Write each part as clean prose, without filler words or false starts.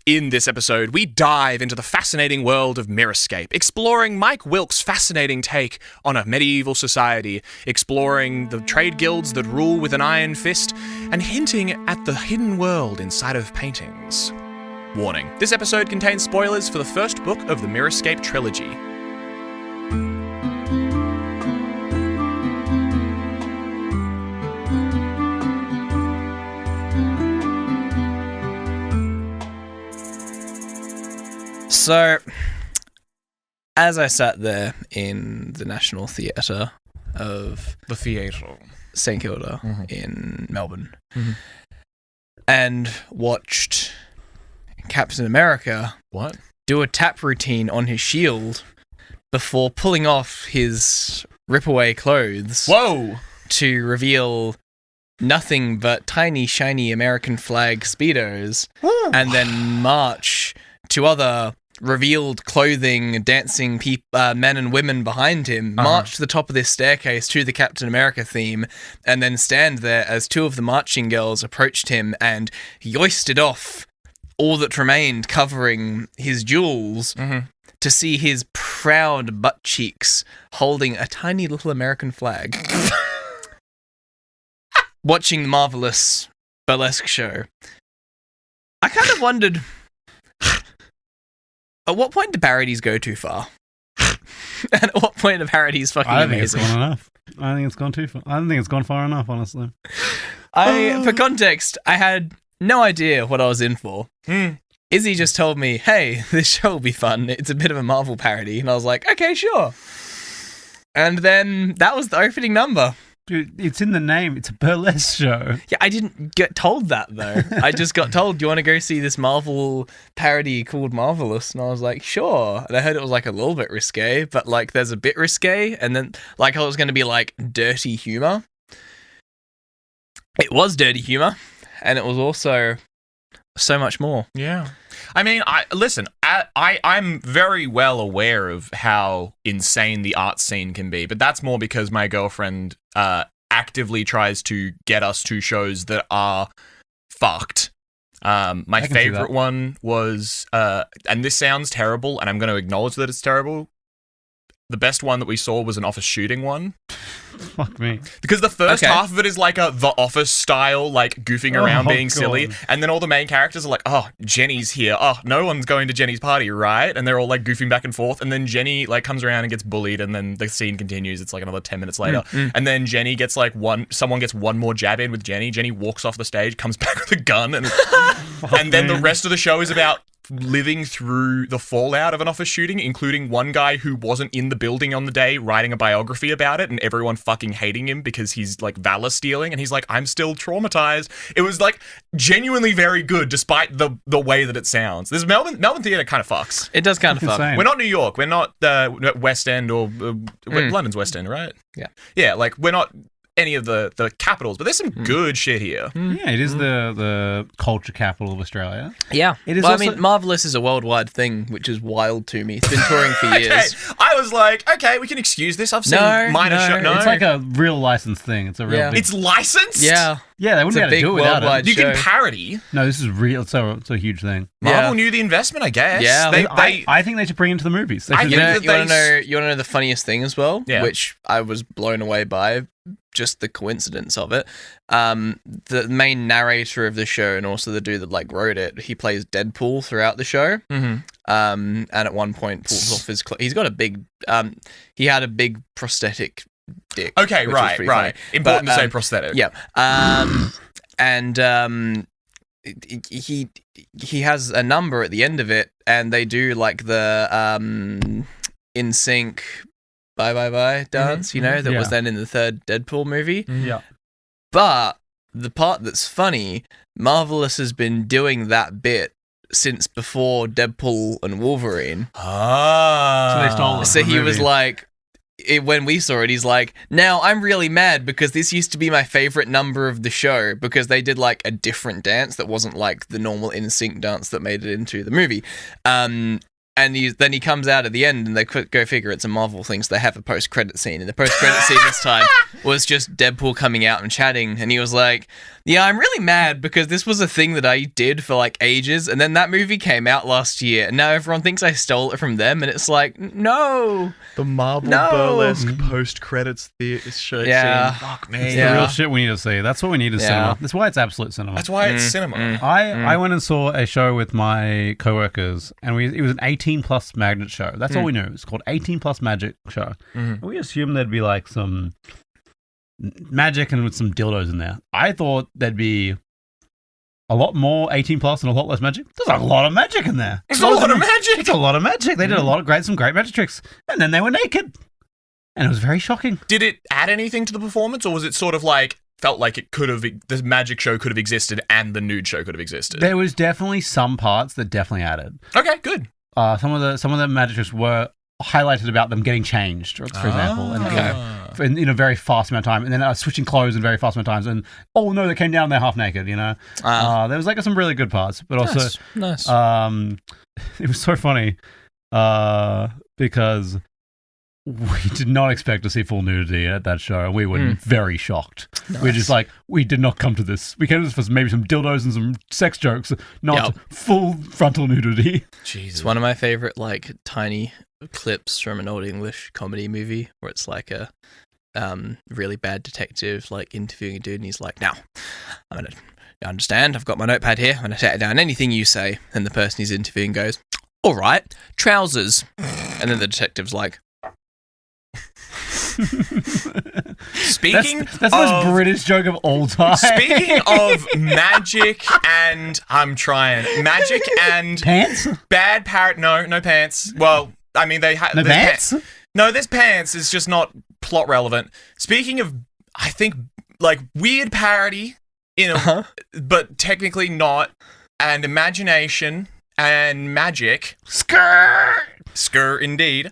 In this episode, we dive into the fascinating world of Mirrorscape, exploring Mike Wilks' fascinating take on a medieval society, exploring the trade guilds that rule with an iron fist, and hinting at the hidden world inside of paintings. Warning, this episode contains spoilers for the first book of the Mirrorscape trilogy. So, as I sat there in the National Theatre of The theatre. St Kilda in Melbourne and watched Captain America do a tap routine on his shield before pulling off his rip-away clothes to reveal nothing but tiny, shiny American flag Speedos and then march to other revealed clothing, dancing men and women behind him, march to the top of this staircase to the Captain America theme, and then stand there as two of the marching girls approached him and hoisted off all that remained covering his jewels to see his proud butt cheeks holding a tiny little American flag. Watching the marvelous burlesque show, I kind of wondered, at what point do parodies go too far? And at what point are parodies fucking amazing? I don't think it's gone enough. I don't think it's gone too far. I don't think it's gone far enough, honestly. For context, I had no idea what I was in for. Izzy just told me, hey, this show will be fun. It's a bit of a Marvel parody. And I was like, okay, sure. And then that was the opening number. Dude, it's in the name. It's a burlesque show. Yeah, I didn't get told that, though. I just got told, do you want to go see this Marvel parody called Marvelous? And I was like, sure. And I heard it was, like, a little bit risque, but, like, there's a bit risque, and then, like, it was going to be, like, dirty humor. It was dirty humor, and it was also so much more. Yeah. I mean, I'm very well aware of how insane the art scene can be, but that's more because my girlfriend actively tries to get us to shows that are fucked. My favorite one was, and this sounds terrible, and I'm going to acknowledge that it's terrible. The best one that we saw was an office shooting one. Fuck me. Because the first half of it is like The Office style, like goofing around, being silly. And then all the main characters are like, oh, Jenny's here. Oh, no one's going to Jenny's party, right? And they're all like goofing back and forth. And then Jenny like comes around and gets bullied. And then the scene continues. It's like another 10 minutes later. And then Jenny gets like someone gets one more jab in with Jenny. Jenny walks off the stage, comes back with a gun. And then the rest of the show is about living through the fallout of an office shooting, including one guy who wasn't in the building on the day writing a biography about it and everyone fucking hating him because he's like valor stealing, and he's like, I'm still traumatized. It was like genuinely very good despite the way that it sounds. This Melbourne theatre kind of fucks. It does kind of fuck. We're not New York. We're not West End or London's West End, right? Yeah, like we're not any of the capitals, but there's some good shit here. Yeah, it is the culture capital of Australia. Yeah. It is well, also... I mean, Marvelous is a worldwide thing, which is wild to me. It's been touring for years. I was like, okay, we can excuse this. I've seen minor shows. No, it's like a real licensed thing. It's a real big... It's licensed? Yeah. Yeah, they wouldn't be able to do it without it. You can parody. No, this is real. It's a huge thing. Marvel knew the investment, I guess. Yeah. I think they should bring him to the movies. You want to know the funniest thing as well? Yeah. Which I was blown away by, just the coincidence of it. The main narrator of the show and also the dude that like wrote it, he plays Deadpool throughout the show. And at one point pulls off his he's got a big he had a big prosthetic dick. Okay, right. Funny. Important to say prosthetic. Yeah. And he has a number at the end of it, and they do like the in sync bye dance, that was then in the third Deadpool movie. Yeah. But the part that's funny, Marvelous has been doing that bit since before Deadpool and Wolverine. So they stole it. So he was like, when we saw it, he's like, now I'm really mad because this used to be my favorite number of the show because they did like a different dance that wasn't like the normal in sync dance that made it into the movie. And then he comes out at the end, and they go figure it's a Marvel thing, so they have a post-credit scene. And the post-credit scene this time was just Deadpool coming out and chatting, and he was like, yeah, I'm really mad because this was a thing that I did for like ages, and then that movie came out last year, and now everyone thinks I stole it from them, and it's like, no. The Marvel burlesque post-credits show scene. Fuck me. It's the real shit we need to see. That's what we need is cinema. That's why it's absolute cinema. That's why it's cinema. I went and saw a show with my co-workers, and it was an 18-plus magnet show. That's all we knew. It's called 18-plus magic show. And we assumed there'd be like some magic and with some dildos in there. I thought there'd be a lot more 18-plus and a lot less magic. There's a lot of magic in there. It's a lot of magic. It's a lot of magic. They did some great magic tricks, and then they were naked, and it was very shocking. Did it add anything to the performance, or was it sort of like felt like the magic show could have existed and the nude show could have existed? There was definitely some parts that definitely added. Okay, good. Some of the magic tricks were highlighted about them getting changed, for example, and in a very fast amount of time, and then switching clothes in very fast amount of times, and oh no, they came down there half naked. There was like some really good parts, but also nice. It was so funny because we did not expect to see full nudity at that show, and we were very shocked. Nice. We were just like, we did not come to this. We came to this for maybe some dildos and some sex jokes, not full frontal nudity. Jesus. It's one of my favorite, like, tiny clips from an old English comedy movie where it's like a really bad detective, like, interviewing a dude, and he's like, now, I'm going to understand, I've got my notepad here, I'm going to take down anything you say. And the person he's interviewing goes, all right, trousers. And then the detective's like, Speaking that's the most British joke of all time. Speaking of magic and magic and pants. Bad parrot. No pants. Well, I mean they have no pants. No, there's pants. It's just not plot relevant. Speaking of, I think like weird parody, but technically not, and imagination and magic. Skr indeed.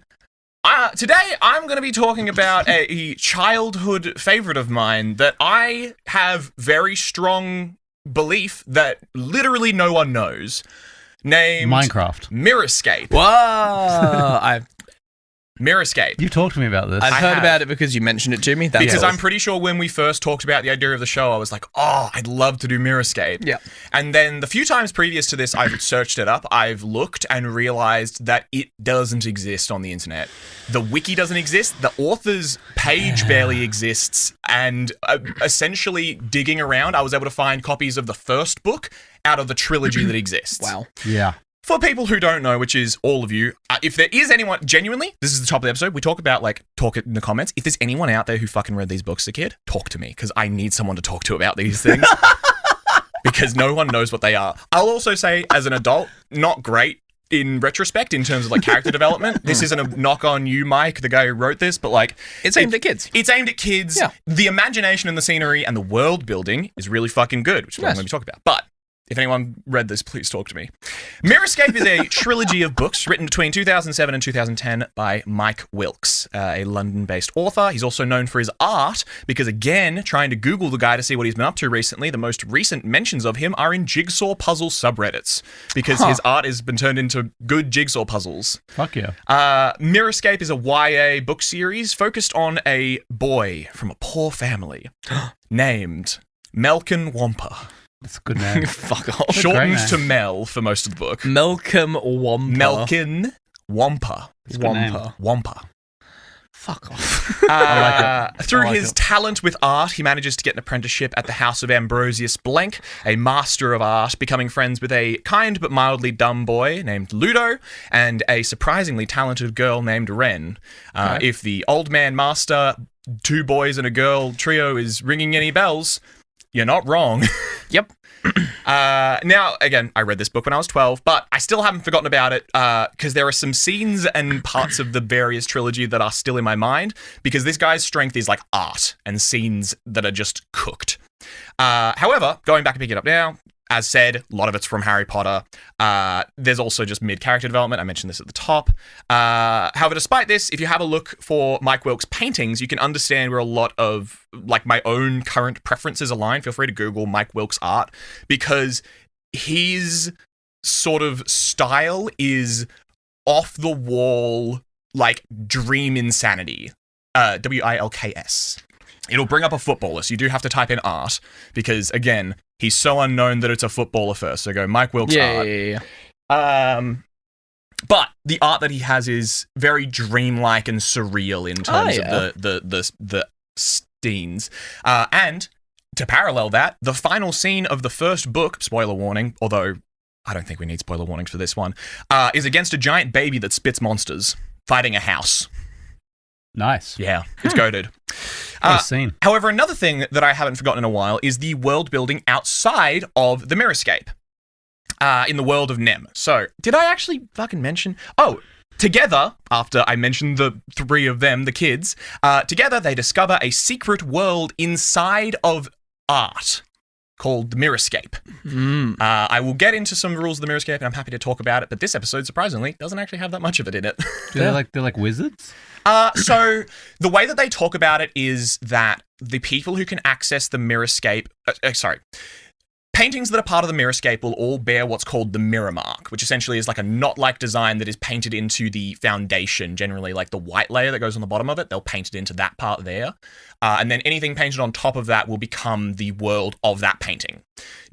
Today, I'm going to be talking about a childhood favorite of mine that I have very strong belief that literally no one knows. Named Minecraft. Mirrorscape. Whoa! Mirrorscape. You talked to me about this. I've heard about it because you mentioned it to me. Because I'm pretty sure when we first talked about the idea of the show, I was like, oh, I'd love to do Mirrorscape. Yeah. And then the few times previous to this, I've searched it up, I've looked and realized that it doesn't exist on the internet. The wiki doesn't exist, the author's page barely exists, and essentially digging around, I was able to find copies of the first book out of the trilogy that exists. Wow. Yeah. For people who don't know, which is all of you, if there is anyone, genuinely, this is the top of the episode, we talk about, like, talk it in the comments. If there's anyone out there who fucking read these books as a kid, talk to me, because I need someone to talk to about these things. Because no one knows what they are. I'll also say, as an adult, not great in retrospect in terms of, like, character development. This isn't a knock on you, Mike, the guy who wrote this, but, like... It's aimed at kids. It's aimed at kids. Yeah. The imagination and the scenery and the world building is really fucking good, which is what I'm going to be talking about. But... if anyone read this, please talk to me. Mirrorscape is a trilogy of books written between 2007 and 2010 by Mike Wilks, a London-based author. He's also known for his art because, again, trying to Google the guy to see what he's been up to recently, the most recent mentions of him are in jigsaw puzzle subreddits because his art has been turned into good jigsaw puzzles. Fuck yeah. Mirrorscape is a YA book series focused on a boy from a poor family named Malcolm Wampa. That's a good name. Fuck off. Shortened to Mel for most of the book. Malcolm Wampa. Malkin Wampa. Wampa. Fuck off. Through his talent with art, he manages to get an apprenticeship at the House of Ambrosius Blank, a master of art, becoming friends with a kind but mildly dumb boy named Ludo and a surprisingly talented girl named Ren. If the old man master, two boys and a girl trio is ringing any bells, you're not wrong. Yep. Now, again, I read this book when I was 12, but I still haven't forgotten about it because there are some scenes and parts of the various trilogy that are still in my mind because this guy's strength is like art and scenes that are just cooked. However, going back and picking it up now, as said, a lot of it's from Harry Potter. There's also just mid-character development. I mentioned this at the top. However, despite this, if you have a look for Mike Wilks' paintings, you can understand where a lot of like my own current preferences align. Feel free to Google Mike Wilks' art because his sort of style is off the wall, like dream insanity. Wilks. It'll bring up a footballer, so you do have to type in art because, again, he's so unknown that it's a footballer first. So go Mike Wilks art. But the art that he has is very dreamlike and surreal in terms of the scenes. And to parallel that, the final scene of the first book, spoiler warning, although I don't think we need spoiler warnings for this one, is against a giant baby that spits monsters fighting a house. Nice. Yeah, it's goated. Nice scene. However, another thing that I haven't forgotten in a while is the world building outside of the Mirrorscape. In the world of Nem. So, did I actually fucking mention? Oh, together, after I mentioned the three of them, the kids, together they discover a secret world inside of art called the Mirrorscape. I will get into some rules of the Mirrorscape, and I'm happy to talk about it, but this episode, surprisingly, doesn't actually have that much of it in it. They're like wizards? So, the way that they talk about it is that the people who can access the Mirrorscape... paintings that are part of the Mirrorscape will all bear what's called the mirror mark, which essentially is like a knot-like design that is painted into the foundation, generally like the white layer that goes on the bottom of it. They'll paint it into that part there. And then anything painted on top of that will become the world of that painting.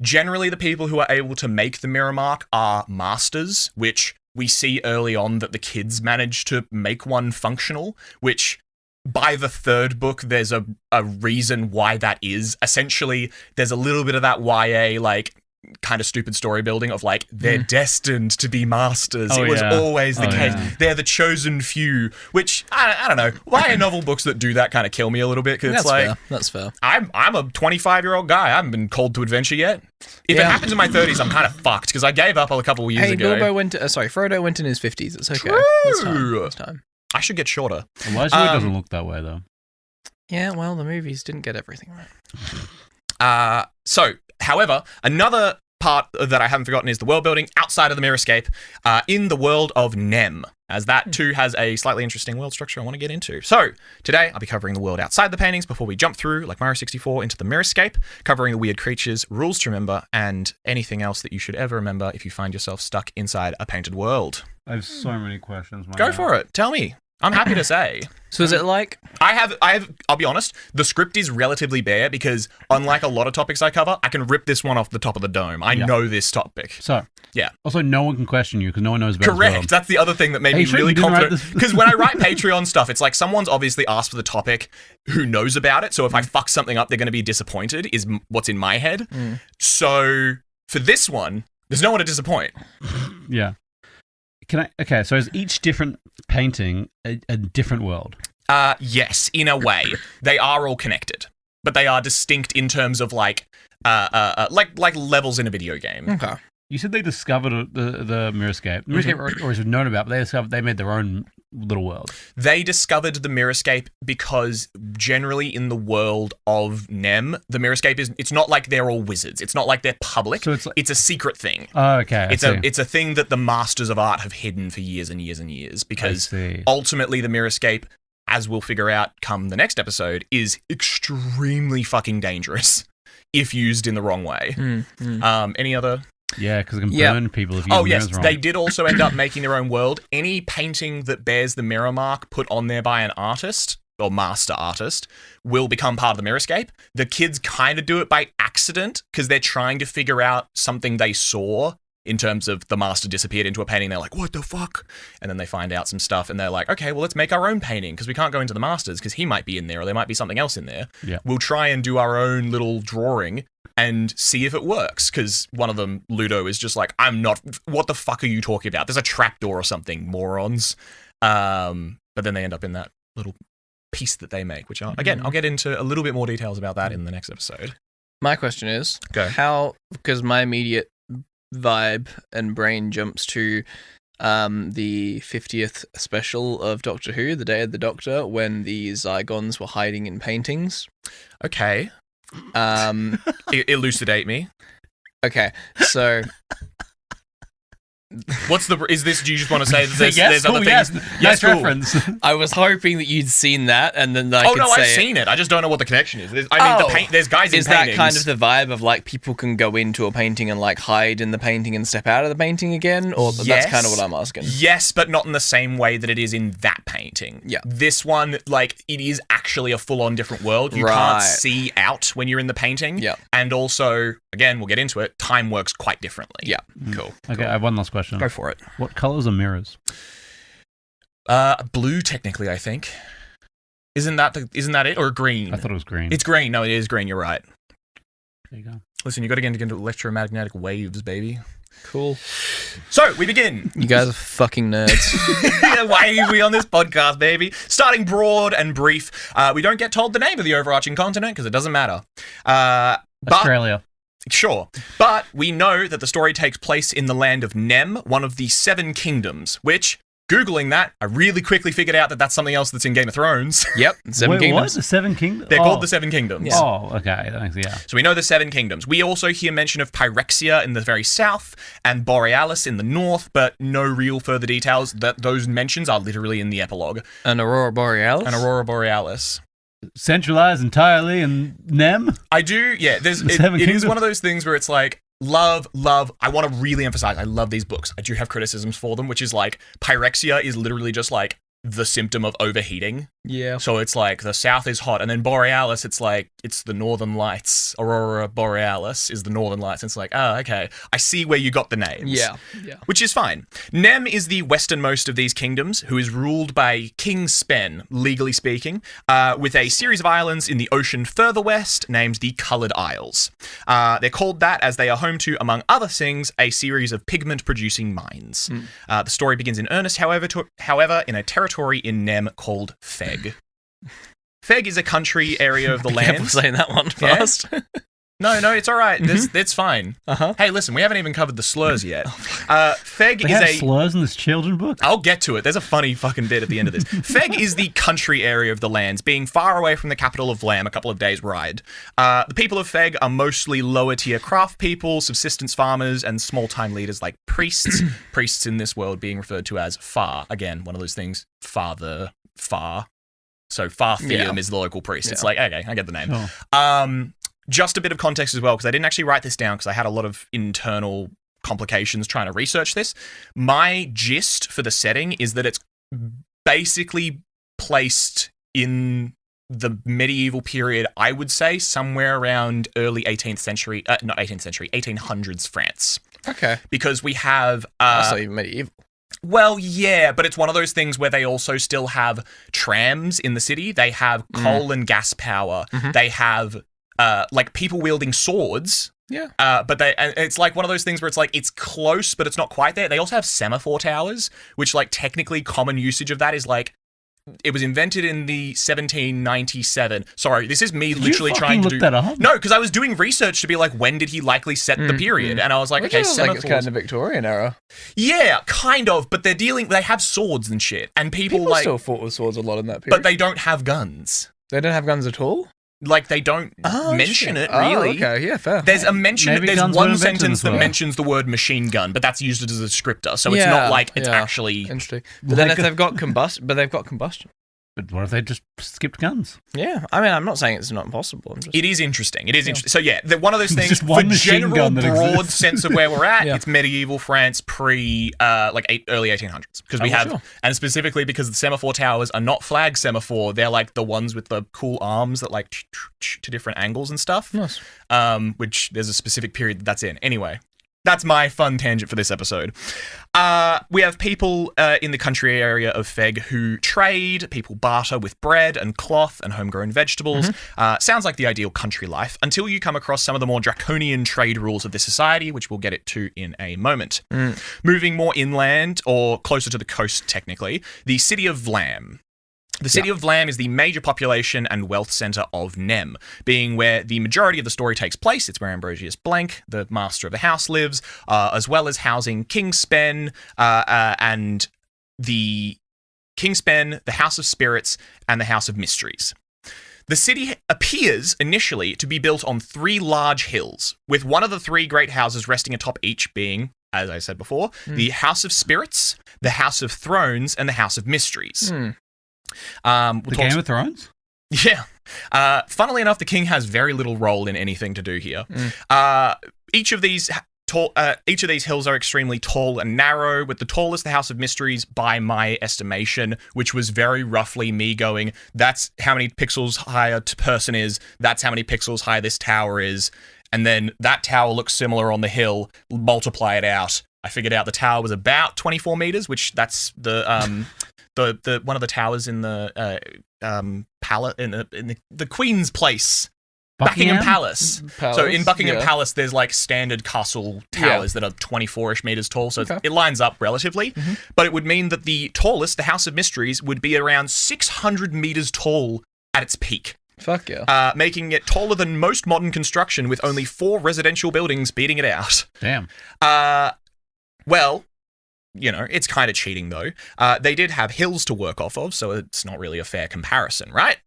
Generally, the people who are able to make the mirror mark are masters, which we see early on that the kids manage to make one functional, which... by the third book, there's a reason why that is. Essentially, there's a little bit of that YA, like, kind of stupid story building of, like, they're destined to be masters. It was always the case. Yeah. They're the chosen few, which, I don't know. YA novel books that do that kind of kill me a little bit, because it's like... fair. That's fair. I'm a 25-year-old guy. I haven't been called to adventure yet. If it happens in my 30s, I'm kind of fucked, because I gave up a couple of years ago. Frodo went in his 50s. It's okay. True. It's time. I should get shorter. Elijah doesn't look that way, though. Yeah, well, the movies didn't get everything right. However, another part that I haven't forgotten is the world building outside of the Mirrorscape, in the world of Nem, as that too has a slightly interesting world structure I want to get into. So, today I'll be covering the world outside the paintings before we jump through, like Mario 64, into the Mirrorscape, covering the weird creatures, rules to remember, and anything else that you should ever remember if you find yourself stuck inside a painted world. I have so many questions. Go for it. Tell me. I'm happy to say. So is it like... I have, I'll be honest, the script is relatively bare because unlike a lot of topics I cover, I can rip this one off the top of the dome. I know this topic. So, yeah. Also, no one can question you because no one knows about it. Correct. That's the other thing that made me really confident. Because when I write Patreon stuff, it's like someone's obviously asked for the topic who knows about it. So if I fuck something up, they're going to be disappointed is what's in my head. So for this one, there's no one to disappoint. Yeah. Okay, so is each different painting a different world? Yes, in a way. They are all connected, but they are distinct in terms of like levels in a video game. Okay. You said they discovered the Mirrorscape. The Mirrorscape always known about, but they made their own little world. They discovered the Mirrorscape because generally in the world of Nem, the Mirrorscape it's not like they're all wizards. It's not like they're public. So it's a secret thing. Oh, okay. It's a thing that the masters of art have hidden for years and years and years because ultimately the Mirrorscape, as we'll figure out come the next episode, is extremely fucking dangerous if used in the wrong way. Any other... Yeah, because it can burn people if you use mirrors wrong. They did also end up making their own world. Any painting that bears the mirror mark put on there by an artist, or master artist, will become part of the Mirrorscape. The kids kind of do it by accident, because they're trying to figure out something they saw in terms of the master disappeared into a painting. They're like, what the fuck? And then they find out some stuff, and they're like, okay, well, let's make our own painting, because we can't go into the master's, because he might be in there, or there might be something else in there. Yeah. We'll try and do our own little drawing and see if it works, because one of them, Ludo, is just like, what the fuck are you talking about? There's a trapdoor or something, morons. But then they end up in that little piece that they make, which, I'll get into a little bit more details about that in the next episode. My question is, go. Because my immediate vibe and brain jumps to the 50th special of Doctor Who, The Day of the Doctor, when the Zygons were hiding in paintings. Okay. Elucidate me. Okay, so Is this? Do you just want to say that there's yes, other cool, things? yes, Yes, nice cool. reference. I was hoping that you'd seen that, and then I Oh could no, say I've seen it. I just don't know what the connection is. There's guys in Is that paintings. kind of the vibe of like people can go into a painting and like hide in the painting and step out of the painting again? Or that's kind of what I'm asking. Yes, but not in the same way that it is in that painting. Yeah. This one, like, it is actually a full-on different world. You Right. can't see out when you're in the painting. Yeah. And also, again, we'll get into it, time works quite differently. Yeah. Cool. Okay, I have one last question. Go for it. What colors are mirrors? Blue, technically, I think. Isn't that it? Or green? I thought it was green. It's green. No, it is green. You're right. There you go. Listen, you got to get into electromagnetic waves, baby. Cool. So, we begin. You guys are fucking nerds. Why are we on this podcast, baby? Starting broad and brief, we don't get told the name of the overarching continent because it doesn't matter. But Australia. Sure. But we know that the story takes place in the land of Nem, one of the 7 kingdoms, which, Googling that, I really quickly figured out that that's something else that's in Game of Thrones. Yep. 7 Wait, kingdoms. what? The 7 kingdoms? They're called the 7 kingdoms. Yeah. Oh, okay. Thanks, yeah. So we know the 7 kingdoms. We also hear mention of Pyrexia in the very south and Borealis in the north, but no real further details. That those mentions are literally in the epilogue. An Aurora Borealis? And Aurora Borealis. Centralized entirely in Nem? I do, yeah. It is one of those things where it's like, love. I want to really emphasize, I love these books. I do have criticisms for them, which is like, Pyrexia is literally just like the symptom of overheating. Yeah. So it's like the south is hot, and then Borealis, it's like it's the northern lights. Aurora Borealis is the northern lights. And it's like, oh, okay, I see where you got the names. Yeah. Which is fine. Nem is the westernmost of these kingdoms, who is ruled by King Spen, legally speaking, with a series of islands in the ocean further west named the Coloured Isles. They're called that as they are home to, among other things, a series of pigment-producing mines. The story begins in earnest, however, in a territory in Nem called Feg. Feg is a country area of the land. Careful saying that one fast. Yeah? No, it's all right. It's fine. Hey, listen, we haven't even covered the slurs yet. Feg They is have a... slurs in this children book? I'll get to it. There's a funny fucking bit at the end of this. Feg is the country area of the lands, being far away from the capital of Lam, a couple of days' ride. The people of Feg are mostly lower-tier craft people, subsistence farmers, and small-time leaders like priests. Priests in this world being referred to as Far. Again, one of those things, Father, Far. So Far Theum is the local priest. Yeah. It's like, okay, I get the name. Sure. Just a bit of context as well, because I didn't actually write this down because I had a lot of internal complications trying to research this. My gist for the setting is that it's basically placed in the medieval period, I would say, somewhere around early 18th century, not 18th century, 1800s France. Okay. Because we have... That's not even medieval. Well, yeah, but it's one of those things where they also still have trams in the city. They have coal and gas power. They have... like people wielding swords. Yeah. But it's like one of those things where it's like, it's close, but it's not quite there. They also have semaphore towers, which like technically common usage of that is like, it was invented in the 1797. Sorry, this is me literally trying to do... that up? No, because I was doing research to be like, when did he likely set the period? And I was like, okay, Like semaphores. it's kind of Victorian era. Yeah, kind of, but they have swords and shit. And people like... still fought with swords a lot in that period. But they don't have guns. They don't have guns at all? Like, they don't mention it, really. Oh, okay, yeah, fair. There's a mention, Maybe there's guns one were invented sentence as that well. mentions the word machine gun, but that's used as a descriptor, so it's not like it's actually... Interesting. But then if they've got combustion. But what if they just skipped guns? Yeah, I mean, I'm not saying it's not possible. It is interesting. It is interesting. So yeah, one of those things, Just for one machine general gun that broad exists. sense of where we're at, Yeah. it's medieval France early 1800s. Because we have, and specifically because the semaphore towers are not flag semaphore, they're like the ones with the cool arms that like to different angles and stuff. Nice. Which there's a specific period that's in. Anyway. That's my fun tangent for this episode. We have people in the country area of Feg who trade, people barter with bread and cloth and homegrown vegetables. Sounds like the ideal country life until you come across some of the more draconian trade rules of this society, which we'll get to in a moment. Moving more inland, or closer to the coast technically, the city of Lam. The city of Lam is the major population and wealth centre of Nem, being where the majority of the story takes place. It's where Ambrosius Blank, the master of the house, lives, as well as housing King Spen and the King Spen, the House of Spirits, and the House of Mysteries. The city appears initially to be built on 3 large hills, with one of the 3 great houses resting atop each being as I said before, the House of Spirits, the House of Thrones, and the House of Mysteries. The Game of Thrones? Yeah. Funnily enough, the king has very little role in anything to do here. Each of these hills are extremely tall and narrow, with the tallest the House of Mysteries by my estimation, which was very roughly me going, that's how many pixels high a person is, that's how many pixels high this tower is, and then that tower looks similar on the hill, multiply it out. I figured out the tower was about 24 meters, which that's the one of the towers in the palace in the Queen's Place. Buckingham Palace. So in Buckingham Palace, there's like standard castle towers that are 24-ish meters tall, so it lines up relatively. But it would mean that the tallest, the House of Mysteries, would be around 600 meters tall at its peak. Fuck yeah. Making it taller than most modern construction, with only 4 residential buildings beating it out. Damn. Well, you know, it's kind of cheating though. They did have hills to work off of, so it's not really a fair comparison, right?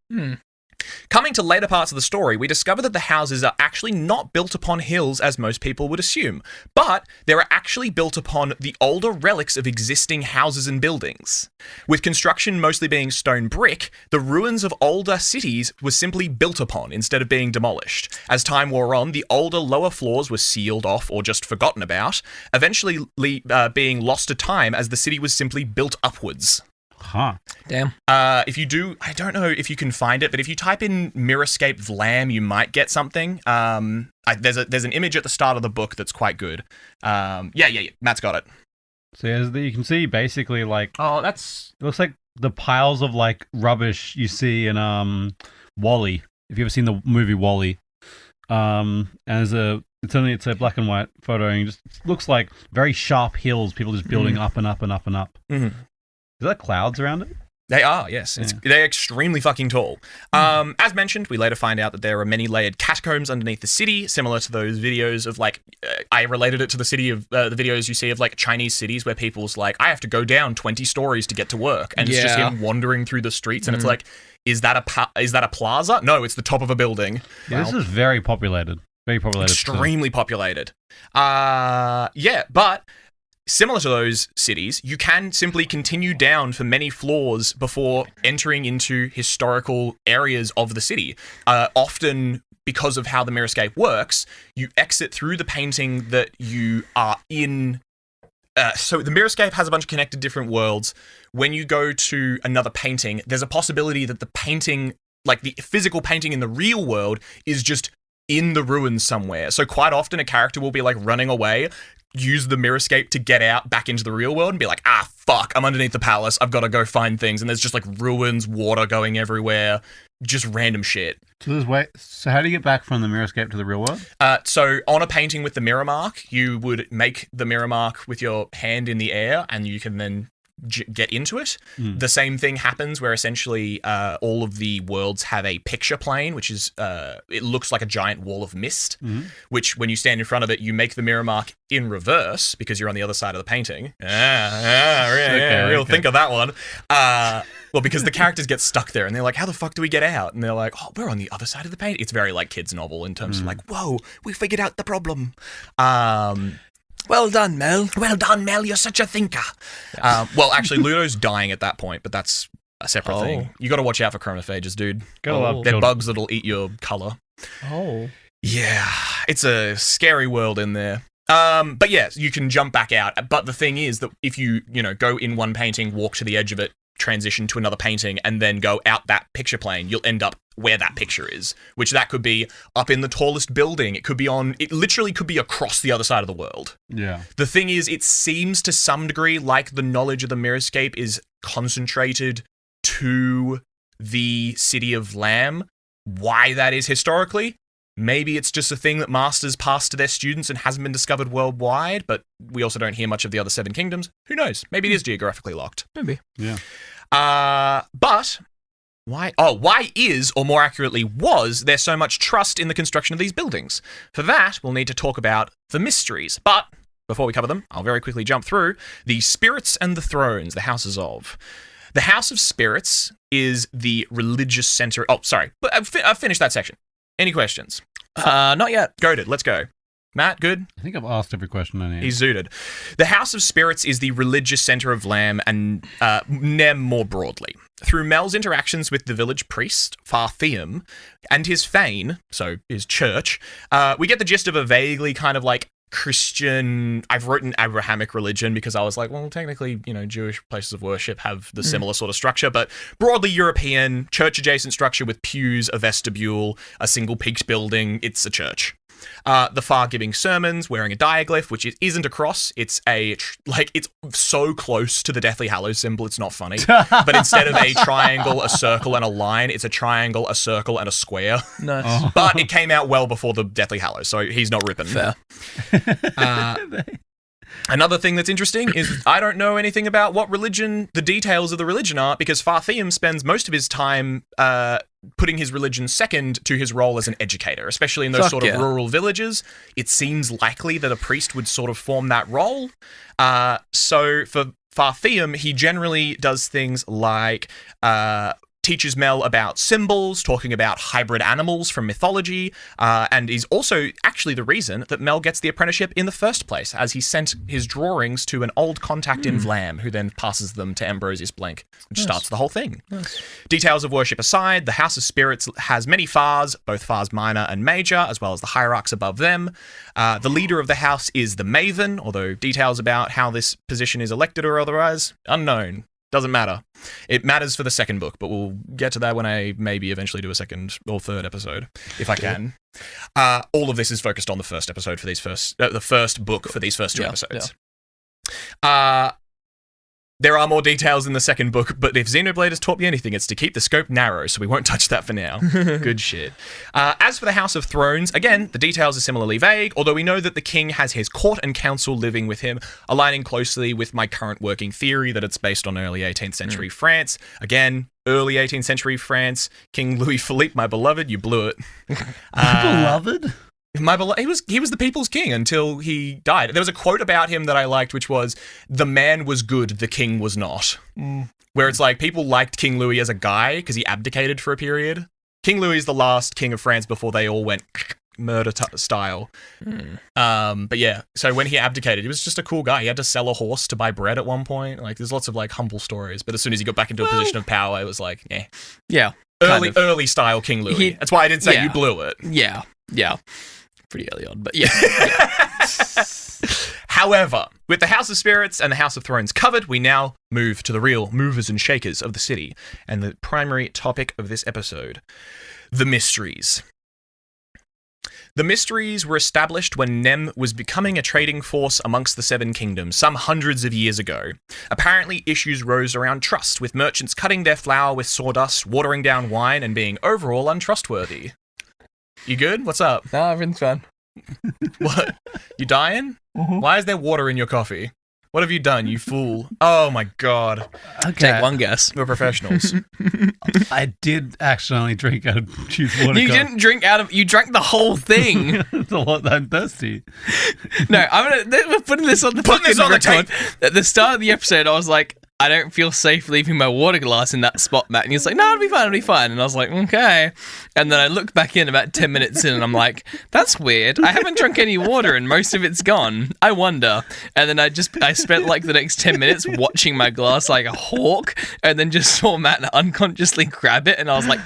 Coming to later parts of the story, we discover that the houses are actually not built upon hills as most people would assume, but they're actually built upon the older relics of existing houses and buildings. With construction mostly being stone brick, the ruins of older cities were simply built upon instead of being demolished. As time wore on, the older lower floors were sealed off or just forgotten about, eventually being lost to time as the city was simply built upwards. Huh. Damn. If you do, I don't know if you can find it, but if you type in Mirrorscape Vlam, you might get something. There's an image at the start of the book that's quite good. Yeah. Matt's got it. So you can see basically like... Oh, it looks like the piles of like rubbish you see in WALL-E. If you've ever seen the movie WALL-E. And it's a black and white photo, and it just looks like very sharp hills, people just building up and up and up and up. Is there clouds around it? They are, yes. They're extremely fucking tall. As mentioned, we later find out that there are many layered catacombs underneath the city, similar to those videos of like, I related it to the city of the videos you see of like Chinese cities where people's like, I have to go down 20 stories to get to work, and it's just him wandering through the streets, and it's like, is that a plaza? No, it's the top of a building. Yeah, this is very populated. Very populated. Extremely populated. But similar to those cities, you can simply continue down for many floors before entering into historical areas of the city. Often, because of how the Mirrorscape works, you exit through the painting that you are in. So the Mirrorscape has a bunch of connected different worlds. When you go to another painting, there's a possibility that the painting, like the physical painting in the real world, is just in the ruins somewhere. So quite often a character will be like running away, use the Mirrorscape to get out back into the real world and be like, fuck, I'm underneath the palace, I've got to go find things, and there's just like ruins, water going everywhere, just random shit. So how do you get back from the Mirrorscape to the real world? So on a painting with the mirror mark, you would make the mirror mark with your hand in the air, and you can then get into it. The same thing happens where essentially all of the worlds have a picture plane, which is it looks like a giant wall of mist, which when you stand in front of it, you make the mirror mark in reverse because you're on the other side of the painting. Real think of that one. Well, because the characters get stuck there and they're like, how the fuck do we get out? And they're like, oh, we're on the other side of the painting. It's very like kids novel in terms of like, whoa, we figured out the problem. Well done, Mel. Well done, Mel. You're such a thinker. Well, actually, Ludo's dying at that point, but that's a separate thing. You got to watch out for chronophages, dude. They're bugs that'll eat your color. Oh. Yeah, it's a scary world in there. But yes, you can jump back out. But the thing is that if you go in one painting, walk to the edge of it, transition to another painting, and then go out that picture plane, you'll end up where that picture is, which that could be up in the tallest building. It literally could be across the other side of the world. Yeah. The thing is, it seems to some degree like the knowledge of the Mirrorscape is concentrated to the city of Lamb. Why that is historically, maybe it's just a thing that masters pass to their students and hasn't been discovered worldwide, but we also don't hear much of the other 7 kingdoms. Who knows? Maybe it is geographically locked. Maybe. Yeah. But why is, or more accurately was, there so much trust in the construction of these buildings? For that, we'll need to talk about the mysteries. But before we cover them, I'll very quickly jump through the spirits and the thrones, the houses of. The House of Spirits is the religious center. Oh, sorry. But I've finished that section. Any questions? Not yet. Goated, let's go. Matt, good? I think I've asked every question I need. He's zooted. The House of Spirits is the religious center of Lamb and Nem more broadly. Through Mel's interactions with the village priest, Fartheum, and his fane, so his church, we get the gist of a vaguely kind of like Christian, I've written Abrahamic religion because I was like, well, technically, Jewish places of worship have the similar sort of structure, but broadly European, church-adjacent structure with pews, a vestibule, a single peaked building. It's a church. The Far giving sermons, wearing a diaglyph, which isn't a cross. It's it's so close to the Deathly Hallows symbol, it's not funny. But instead of a triangle, a circle, and a line, it's a triangle, a circle, and a square. Nice. Oh. But it came out well before the Deathly Hallows, so he's not ripping. Fair. Another thing that's interesting is I don't know anything about what religion, the details of the religion are, because Fartheum spends most of his time putting his religion second to his role as an educator, especially in those of rural villages. It seems likely that a priest would sort of form that role. So for Fartheum, he generally does things like teaches Mel about symbols, talking about hybrid animals from mythology, and is also actually the reason that Mel gets the apprenticeship in the first place, as he sent his drawings to an old contact in Vlam, who then passes them to Ambrosius Blank, which starts the whole thing. Nice. Details of worship aside, the House of Spirits has many Fars, both Fars minor and major, as well as the hierarchs above them. The leader of the house is the Maven, although details about how this position is elected or otherwise, unknown. Doesn't matter. It matters for the second book, but we'll get to that when I maybe eventually do a second or third episode, if I can. All of this is focused on the first episode for these the first book for these first two episodes. Yeah. There are more details in the second book, but if Xenoblade has taught me anything, it's to keep the scope narrow, so we won't touch that for now. Good shit. As for the House of Thrones, again, the details are similarly vague, although we know that the king has his court and council living with him, aligning closely with my current working theory that it's based on early 18th century France. Again, early 18th century France, King Louis Philippe, my beloved, you blew it. Beloved? He was the people's king until he died. There was a quote about him that I liked, which was, "The man was good, the king was not." Where it's like, people liked King Louis as a guy because he abdicated for a period. King Louis is the last king of France before they all went murder style. But yeah, so when he abdicated, he was just a cool guy. He had to sell a horse to buy bread at one point. Like, there's lots of like humble stories. But as soon as he got back into a position of power, it was like, eh. Yeah. Early style King Louis. That's why I didn't say you blew it. Yeah. Pretty early on, but yeah. However, with the House of Spirits and the House of Thrones covered, we now move to the real movers and shakers of the city, and the primary topic of this episode, the mysteries. The mysteries were established when Nem was becoming a trading force amongst the Seven Kingdoms some hundreds of years ago. Apparently, issues rose around trust, with merchants cutting their flour with sawdust, watering down wine, and being overall untrustworthy. You good? What's up? No, everything's fine. What? You dying? Mm-hmm. Why is there water in your coffee? What have you done, you fool? Oh my god. Okay. Take one guess. We're professionals. I did accidentally drink out of Jude's water. You didn't drink out of... You drank the whole thing. It's a lot. I'm thirsty. No, we're putting this on the fucking record. At the start of the episode, I was like, I don't feel safe leaving my water glass in that spot, Matt. And he's like, no, it'll be fine. And I was like, okay. And then I looked back in about 10 minutes in and I'm like, that's weird. I haven't drunk any water and most of it's gone. I wonder. And then I spent like the next 10 minutes watching my glass like a hawk and then just saw Matt unconsciously grab it. And I was like,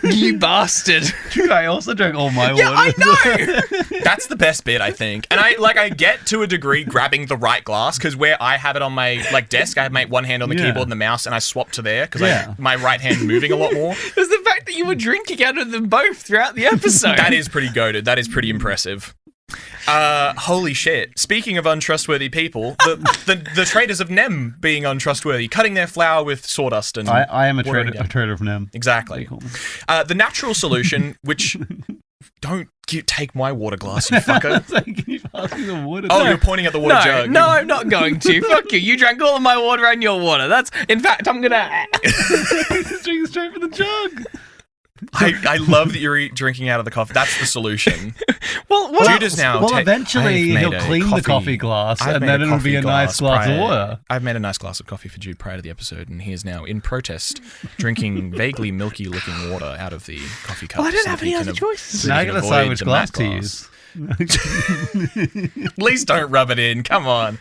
you bastard. I also drank all my water. Yeah, I know. That's the best bit, I think. And I get to a degree grabbing the right glass because where I have it on my desk, I have my one hand on the keyboard and the mouse, and I swap to there because my right hand moving a lot more. It was the fact that you were drinking out of them both throughout the episode. That is pretty goated. That is pretty impressive. Holy shit. Speaking of untrustworthy people, the traders of Nem being untrustworthy, cutting their flour with sawdust and... I am a trader of Nem. Exactly. The natural solution, which... Don't take my water glass, you fucker. Can you pass me the water? Oh, you're pointing at the water jug. No, I'm not going to. Fuck you. You drank all of my water and your water. In fact, I'm gonna... Just drink straight from the jug. I love that you're drinking out of the coffee. That's the solution. Jude is now... eventually he'll clean the coffee glass and then it'll be a nice glass of water. I've made a nice glass of coffee for Jude prior to the episode, and he is now, in protest, drinking vaguely milky-looking water out of the coffee cup. I don't have any other choices. Now I gotta decide which glass to use. Please don't rub it in. Come on.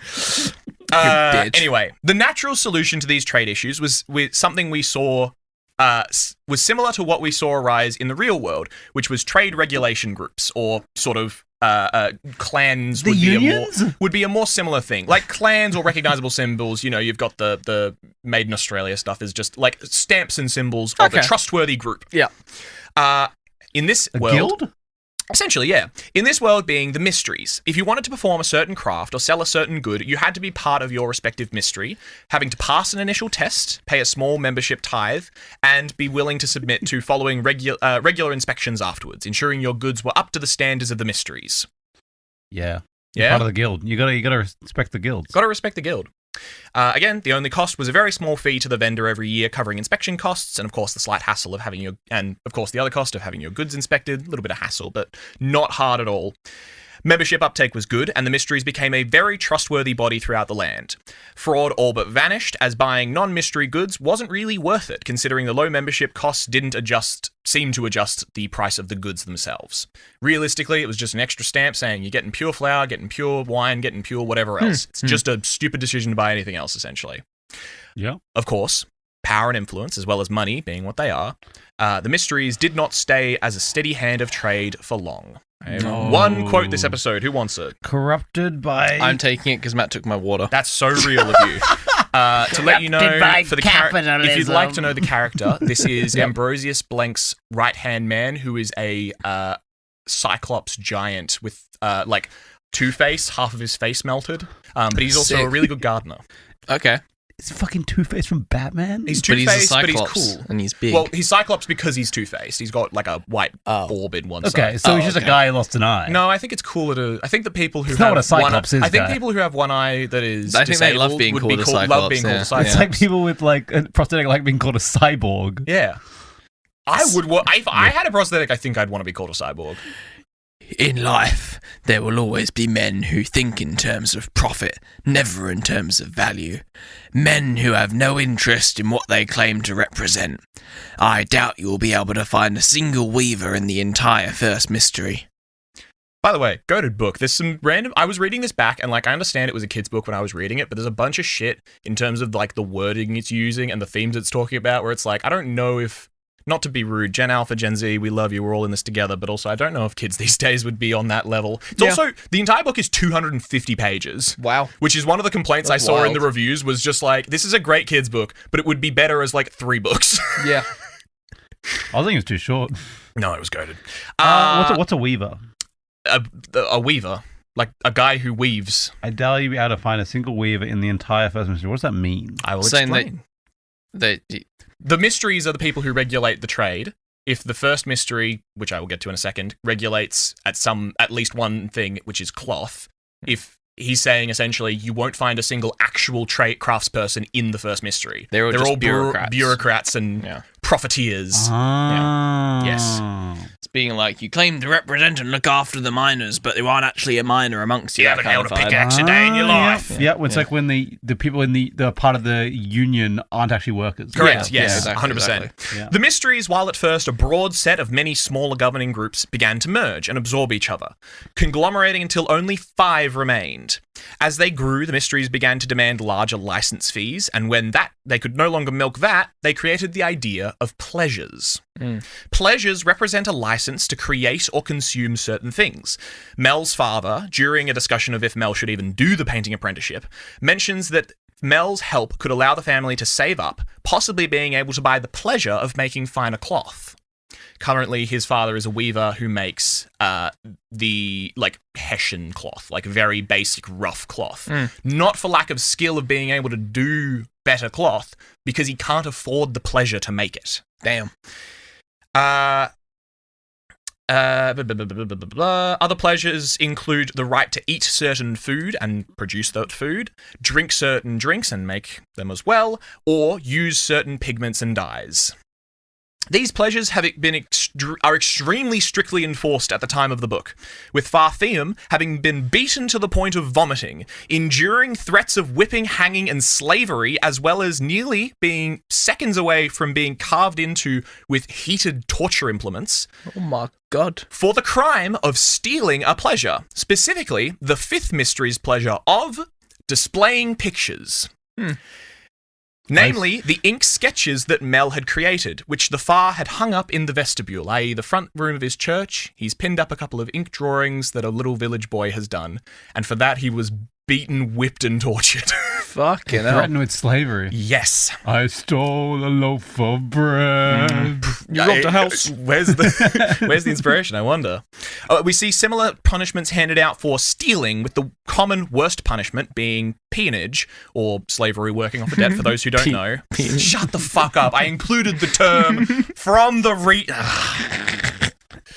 bitch. Anyway, the natural solution to these trade issues was with something we saw was similar to what we saw arise in the real world, which was trade regulation groups, or sort of clans. Would be a more similar thing, like clans or recognizable symbols. You know, you've got the Made in Australia stuff is just like stamps and symbols of a trustworthy group. Yeah. In this world. Guild? Essentially, yeah. In this world being the mysteries. If you wanted to perform a certain craft or sell a certain good, you had to be part of your respective mystery, having to pass an initial test, pay a small membership tithe, and be willing to submit to following regular inspections afterwards, ensuring your goods were up to the standards of the mysteries. Yeah. Yeah. Part of the guild. You gotta respect the guilds. Gotta respect the guild. Again, the only cost was a very small fee to the vendor every year, covering inspection costs, and of course the slight hassle of having the other cost of having your goods inspected. A little bit of hassle, but not hard at all. Membership uptake was good, and the mysteries became a very trustworthy body throughout the land. Fraud all but vanished, as buying non-mystery goods wasn't really worth it, considering the low membership costs didn't seem to adjust the price of the goods themselves. Realistically, it was just an extra stamp saying you're getting pure flour, getting pure wine, getting pure whatever else. It's just a stupid decision to buy anything else, essentially. Yeah. Of course, power and influence, as well as money being what they are, the mysteries did not stay as a steady hand of trade for long. One quote this episode. Who wants it? Corrupted by... I'm taking it because Matt took my water. That's so real of you. To let you know, for the if you'd like to know the character, this is Ambrosius Blank's right-hand man, who is a Cyclops giant with like Two-Face, half of his face melted. But he's also a really good gardener. Okay. Is he fucking Two-Face from Batman? He's Two-Face, but he's cool. And he's big. Well, he's Cyclops because he's Two-Faced. He's got like a white orb in one side. Okay, so he's just a guy who lost an eye. No, I think it's cooler to... I think the people who it's not what a Cyclops is, I think people who have one eye that is I think they love being called a Cyclops. Love being called a Cyclops. It's like people with like a prosthetic like being called a cyborg. Yeah. I would... If I had a prosthetic, I think I'd want to be called a cyborg. In life, there will always be men who think in terms of profit, never in terms of value. Men who have no interest in what they claim to represent. I doubt you will be able to find a single weaver in the entire first mystery. By the way, goated book. There's some random... I was reading this back, and like I understand it was a kid's book when I was reading it, but there's a bunch of shit in terms of like the wording it's using and the themes it's talking about where it's like, I don't know if... Not to be rude, Gen Alpha, Gen Z, we love you, we're all in this together, but also I don't know if kids these days would be on that level. It's also, the entire book is 250 pages. Wow. Which is one of the complaints I saw in the reviews was just like, this is a great kids book, but it would be better as like 3 books. Yeah. I think it's too short. No, it was goated. What's a weaver? A weaver. Like a guy who weaves. I doubt you'd be able to find a single weaver in the entire first mystery. What does that mean? I will explain. The mysteries are the people who regulate the trade. If the first mystery, which I will get to in a second, regulates at least one thing, which is cloth, if he's saying essentially you won't find a single actual craftsperson in the first mystery. They're all bureaucrats and profiteers. Ah. Yes. It's being like, you claim to represent and look after the miners, but there aren't actually a miner amongst you. You haven't held a pickaxe a day in your life. Yeah, it's like when the people in the part of the union aren't actually workers. Correct, yeah. yes, Exactly, 100%. exactly. Yeah. The mysteries, while at first a broad set of many smaller governing groups, began to merge and absorb each other, conglomerating until only 5 remained. As they grew, the mysteries began to demand larger license fees, and when they could no longer milk that, they created the idea of pleasures. Pleasures represent a license to create or consume certain things. Mel's father, during a discussion of if Mel should even do the painting apprenticeship, mentions that Mel's help could allow the family to save up, possibly being able to buy the pleasure of making finer cloth. Currently, his father is a weaver who makes the Hessian cloth, like very basic rough cloth. Not for lack of skill of being able to do better cloth, because he can't afford the pleasure to make it. Damn. Other pleasures include the right to eat certain food and produce that food, drink certain drinks and make them as well, or use certain pigments and dyes. These pleasures are extremely strictly enforced at the time of the book, with Fartheum having been beaten to the point of vomiting, enduring threats of whipping, hanging, and slavery, as well as nearly being seconds away from being carved into with heated torture implements. Oh my god. For the crime of stealing a pleasure, specifically the fifth mystery's pleasure of displaying pictures. Namely, the ink sketches that Mel had created, which the Far had hung up in the vestibule, i.e. the front room of his church. He's pinned up a couple of ink drawings that a little village boy has done, and for that he was beaten, whipped, and tortured. Fucking hell. Threatened with slavery. Yes. I stole a loaf of bread. You robbed a house. Where's the inspiration, I wonder? We see similar punishments handed out for stealing, with the common worst punishment being peonage, or slavery working off a debt, for those who don't know. Shut the fuck up. I included the term from the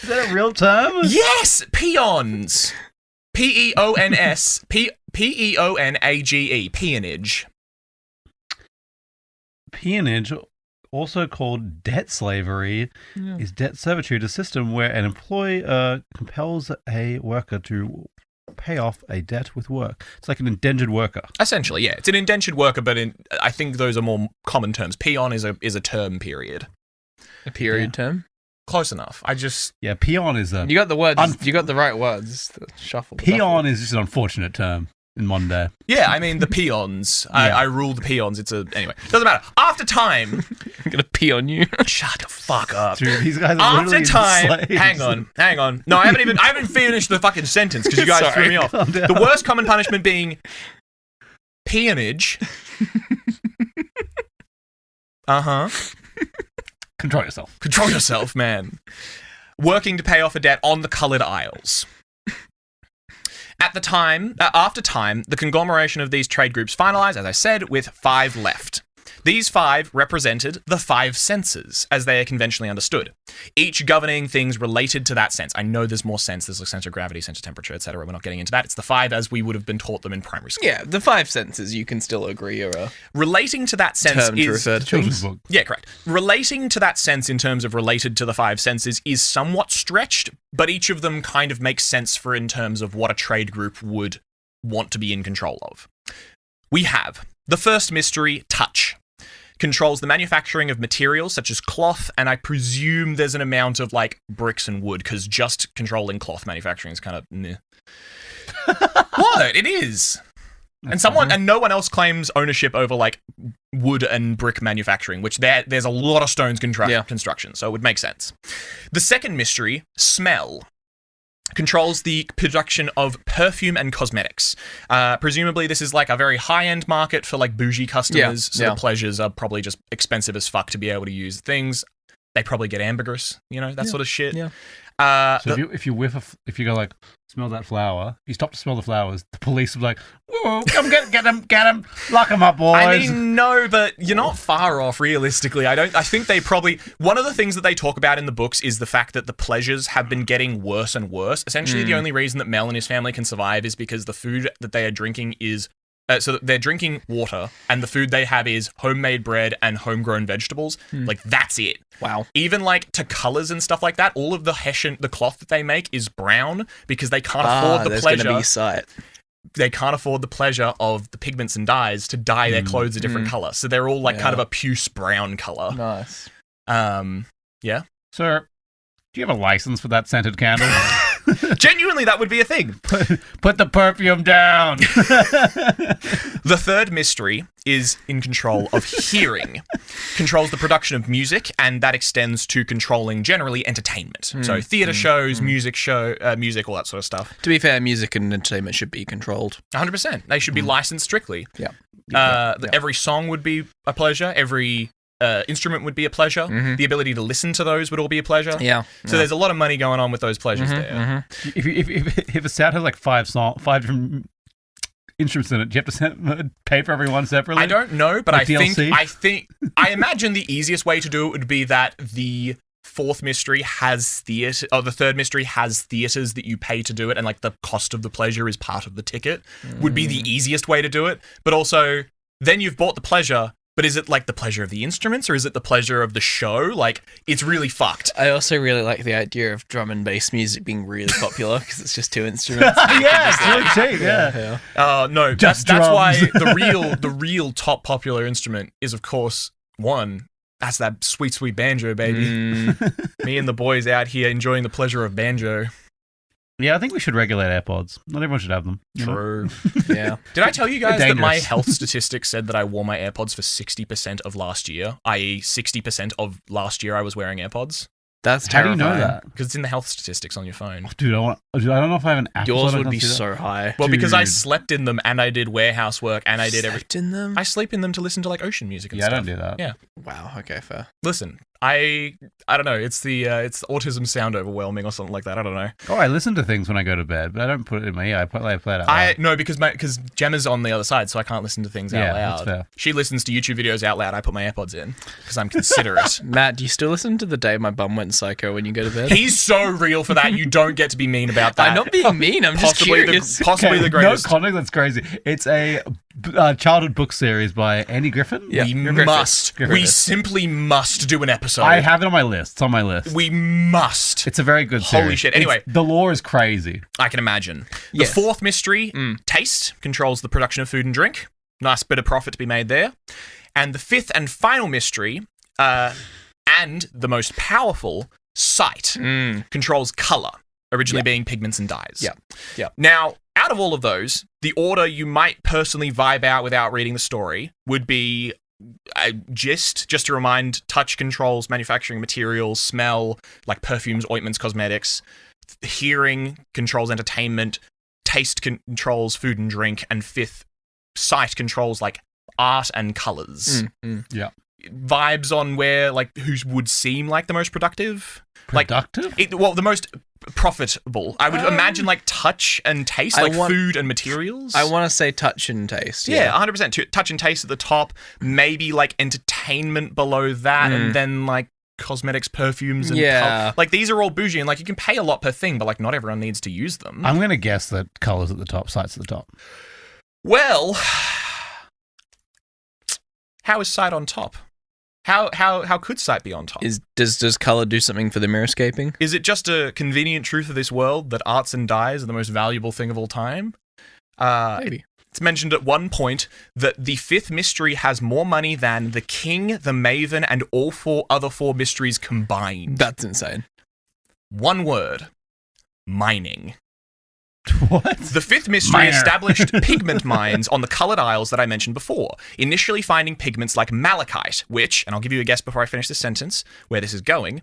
Is that a real term? Yes! Peons. Peons. Peonage. Peonage. Peonage, also called debt slavery, is debt servitude, a system where an employer compels a worker to pay off a debt with work. It's like an indentured worker. Essentially, yeah. It's an indentured worker, but I think those are more common terms. Peon is a term period. A period term? Close enough. Peon is a... You got the words. You got the right words. The shuffle. Peon is just an unfortunate term in modern day. Yeah, I mean, the peons. I rule the peons. Anyway, doesn't matter. After time... I'm going to pee on you. Shut the fuck up. Dude, these guys are After time... Hang on. No, I haven't finished the fucking sentence because you guys threw me off. The worst common punishment being peonage. Uh-huh. Control yourself, man. Working to pay off a debt on the Coloured Isles. After time, the conglomeration of these trade groups finalised, as I said, with 5 left. These 5 represented the 5 senses, as they are conventionally understood, each governing things related to that sense. I know there's more sense. There's a sense of gravity, sense of temperature, etc. We're not getting into that. It's the 5 as we would have been taught them in primary school. Yeah, the 5 senses, you can still agree, are a relating to that sense term to refer to things. Yeah, correct. Relating to that sense in terms of related to the 5 senses is somewhat stretched, but each of them kind of makes sense for in terms of what a trade group would want to be in control of. We have the first mystery, touch. Controls the manufacturing of materials such as cloth, and I presume there's an amount of like bricks and wood, because just controlling cloth manufacturing is kind of meh. What? It is. And no one else claims ownership over like wood and brick manufacturing, which there's a lot of stones construction, so it would make sense. The second mystery, smell. Controls the production of perfume and cosmetics. Presumably this is like a very high-end market for like bougie customers, so the pleasures are probably just expensive as fuck to be able to use things. They probably get ambergris, that sort of shit. Yeah. So if you go like, smell that flower, if you stop to smell the flowers, the police will be like, whoa, come get him, lock him up, boys. I mean, no, but you're not far off, realistically. I think they probably... One of the things that they talk about in the books is the fact that the pleasures have been getting worse and worse. Essentially, the only reason that Mel and his family can survive is because the food that they are drinking is... so they're drinking water, and the food they have is homemade bread and homegrown vegetables. Like, that's it. Wow. Even, like, to colours and stuff like that, all of the cloth that they make is brown because they can't afford the pleasure. Gonna be sight. They can't afford the pleasure of the pigments and dyes to dye their clothes a different colour. So they're all, like, kind of a puce brown colour. Nice. Yeah. Sir, do you have a license for that scented candle? Genuinely, that would be a thing. Put the perfume down. The third mystery is in control of hearing. Controls the production of music, and that extends to controlling generally entertainment. So theatre shows, music, all that sort of stuff. To be fair, music and entertainment should be controlled. 100%. They should be licensed strictly. Yeah. Every song would be a pleasure. Every instrument would be a pleasure. The ability to listen to those would all be a pleasure. Yeah. So there's a lot of money going on with those pleasures there. If a sound has like 5 different instruments in it, do you have to pay for every one separately? I don't know, but Like I imagine the easiest way to do it would be that the fourth mystery has theatre, or the third mystery has theatres that you pay to do it, and like the cost of the pleasure is part of the ticket. Would be the easiest way to do it. But also, then you've bought the pleasure. But is it like the pleasure of the instruments or is it the pleasure of the show? Like, it's really fucked. I also really like the idea of drum and bass music being really popular because it's just 2 instruments. Yeah, it's really cheap. Yeah. No, Just that's why drums. the real top popular instrument is, of course, one. That's that sweet, sweet banjo, baby. Me and the boys out here enjoying the pleasure of banjo. Yeah, I think we should regulate AirPods. Not everyone should have them. you know? True. Yeah. Did I tell you guys that my dangerous. health statistics said that I wore my AirPods for 60% of last year, i.e. 60% of last year I was wearing AirPods? That's How do you terrifying. know that? Because it's in the health statistics on your phone. Dude, I don't know if I have an app. Yours so I would can be see that. so high. Well, because I Dude. slept in them and I did warehouse work and I did everything. Slept in them? I sleep in them to listen to like ocean music and Yeah, I stuff. don't do that. Yeah. Wow, okay, fair. Listen, I don't know. It's the autism sound overwhelming or something like that. I don't know. Oh, I listen to things when I go to bed, but I don't put it in my ear. I play it out loud. No, because Gemma's on the other side, so I can't listen to things out Yeah, loud. that's fair. She listens to YouTube videos out loud. I put my AirPods in because I'm considerate. Matt, do you still listen to The Day My Bum Went Psycho when you go to bed? He's so real for that. You don't get to be mean about that. I'm not being mean, I'm just curious. Possibly the greatest. No context, that's crazy. It's a childhood book series by Andy Griffin. Yeah. We Griffith. must. Griffith. We simply must do an episode. I have it on my list. It's on my list. We must. It's a very good series. Holy shit. Anyway. The lore is crazy. I can imagine. The Yes. fourth mystery, taste, controls the production of food and drink. Nice bit of profit to be made there. And the fifth and final mystery, and the most powerful, sight, controls color, originally being pigments and dyes. Yeah. Yeah. Now, out of all of those, the order you might personally vibe out without reading the story would be just to remind, touch controls manufacturing materials, smell, like perfumes, ointments, cosmetics, hearing controls entertainment, taste controls food and drink, and fifth, sight controls like art and colors. Yeah. Vibes on where, like, who would seem like the most productive? Productive? The most profitable. I would imagine like touch and taste, food and materials. I want to say touch and taste. Yeah, 100%. Touch and taste at the top, maybe like entertainment below that, and then like cosmetics, perfumes, and like these are all bougie, and like you can pay a lot per thing, but like not everyone needs to use them. I'm going to guess that colors at the top, sights at the top. Well, how is sight on top? How could sight be on top? Does color do something for the mirrorscaping? Is it just a convenient truth of this world that arts and dyes are the most valuable thing of all time? Maybe. It's mentioned at one point that the fifth mystery has more money than the King, the Maven, and all other four mysteries combined. That's insane. One word. Mining. What? The fifth mystery established pigment mines on the coloured isles that I mentioned before, initially finding pigments like malachite, which, and I'll give you a guess before I finish this sentence, where this is going.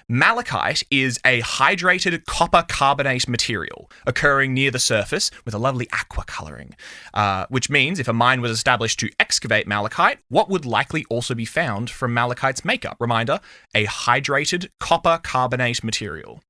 Malachite is a hydrated copper carbonate material occurring near the surface with a lovely aqua colouring, which means if a mine was established to excavate malachite, what would likely also be found from malachite's makeup? Reminder, a hydrated copper carbonate material.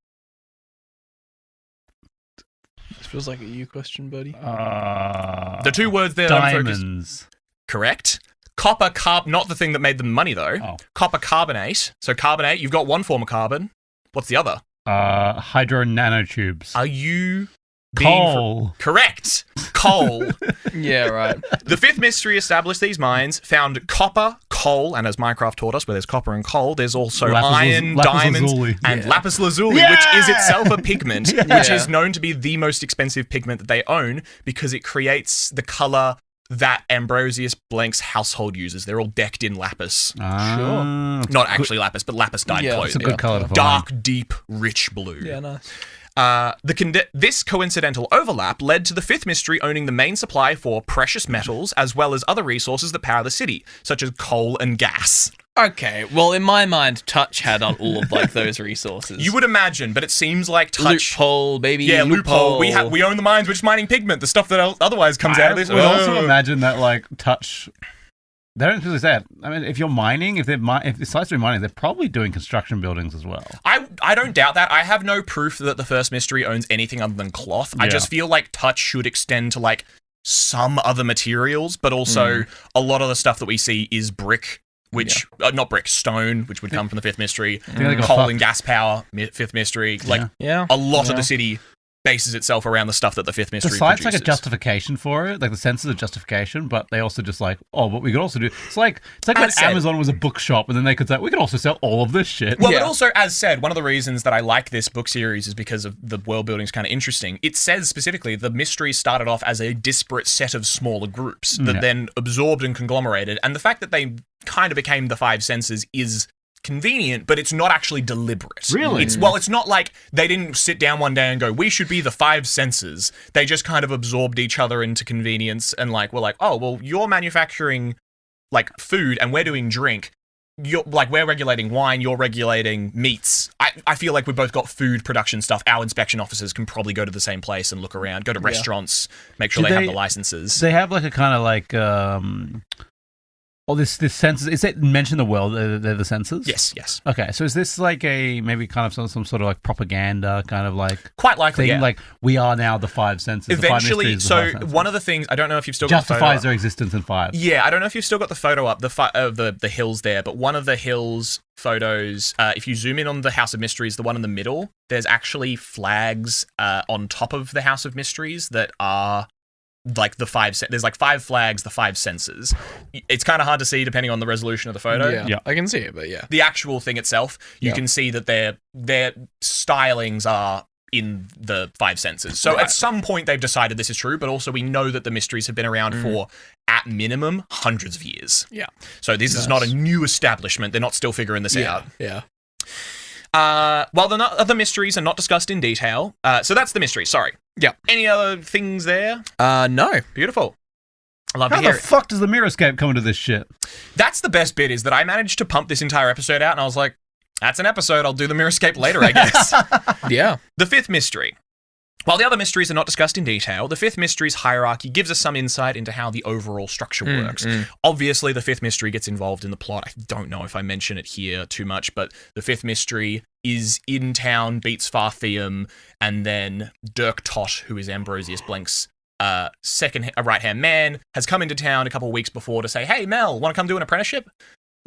This feels like a you question, buddy. The two words there that I'm focused- Diamonds. Correct. Copper not the thing that made them money though. Oh. Copper carbonate. So carbonate, you've got one form of carbon. What's the other? Hydro nanotubes. Are you being Coal. correct? Coal. Yeah, right. The fifth mystery established these mines, found copper, coal, and as Minecraft taught us, where there's copper and coal, there's also iron, lapis diamonds, lazuli. and lapis lazuli, Yeah! which is itself a pigment, which Yeah. is known to be the most expensive pigment that they own because it creates the color that Ambrosius Blank's household uses. They're all decked in lapis. Sure. Not actually lapis, but lapis dyed Yeah, clothing. It's a good color to find. Dark, deep, rich blue. Yeah, nice. This coincidental overlap led to the fifth mystery owning the main supply for precious metals as well as other resources that power the city, such as coal and gas. Okay, well, in my mind, touch had on all of like those resources. You would imagine, but it seems like touch. Loophole, baby. Yeah, loophole. We own the mines which mining pigment, the stuff that otherwise comes out of this. I would also imagine that like touch. They don't really say it. I mean, if you're mining, if the sites are mining, they're probably doing construction buildings as well. I don't doubt that. I have no proof that the first mystery owns anything other than cloth. I Yeah. just feel like touch should extend to like some other materials, but also a lot of the stuff that we see is brick, which not brick, stone, which would come from the fifth mystery. they got Coal fucked. and gas power, fifth mystery. Like Yeah. a lot of the city bases itself around the stuff that the fifth mystery The site's produces. like a justification for it. Like the sense is a justification, but they also just like, what we could also do. It's like when As said- Amazon was a bookshop, and then they could say, we could also sell all of this shit. Well, Yeah. but also, as said, one of the reasons that I like this book series is because of the world building is kind of interesting. It says specifically the mysteries started off as a disparate set of smaller groups that then absorbed and conglomerated, and the fact that they kind of became the five senses is convenient, but it's not actually deliberate. Really? It's not like they didn't sit down one day and go, we should be the five senses. They just kind of absorbed each other into convenience and like, we're like, oh, well, you're manufacturing like food and we're doing drink. You're like, we're regulating wine, you're regulating meats. I feel like we've both got food production stuff. Our inspection officers can probably go to the same place and look around, go to restaurants, make sure Do they have they- the licenses. They have like a kind of like, this senses. Is it mention the world? They're the senses. Yes. Okay, so is this like a maybe kind of some sort of like propaganda kind of like Quite likely, thing? yeah. Like we are now the five senses. the five Eventually, mysteries, the so five senses. one of the things, I don't know if you've still got the photo justifies up. their existence in five. Yeah, I don't know if you've still got the photo up, the hills there, but one of the hills photos, if you zoom in on the House of Mysteries, the one in the middle, there's actually flags on top of the House of Mysteries that are like there's like five flags, the five senses. It's kind of hard to see depending on the resolution of the photo. Yeah, I can see it, but yeah. The actual thing itself, you can see that their stylings are in the five senses. So at some point they've decided this is true, but also we know that the mysteries have been around for, at minimum, hundreds of years. Yeah. So this is not a new establishment. They're not still figuring this out. Yeah. While the other mysteries are not discussed in detail, so that's the mystery, sorry. Yeah. Any other things there? No. Beautiful. I love How to hear the it. fuck does the Mirrorscape come into this shit? That's the best bit, is that I managed to pump this entire episode out, and I was like, that's an episode, I'll do the Mirrorscape later, I guess. Yeah. The fifth mystery. While the other mysteries are not discussed in detail, the fifth mystery's hierarchy gives us some insight into how the overall structure works. Obviously, the fifth mystery gets involved in the plot. I don't know if I mention it here too much, but the fifth mystery is in town, beats Fartheum, and then Dirk Tot, who is Ambrosius Blank's second right-hand man, has come into town a couple of weeks before to say, hey, Mel, want to come do an apprenticeship?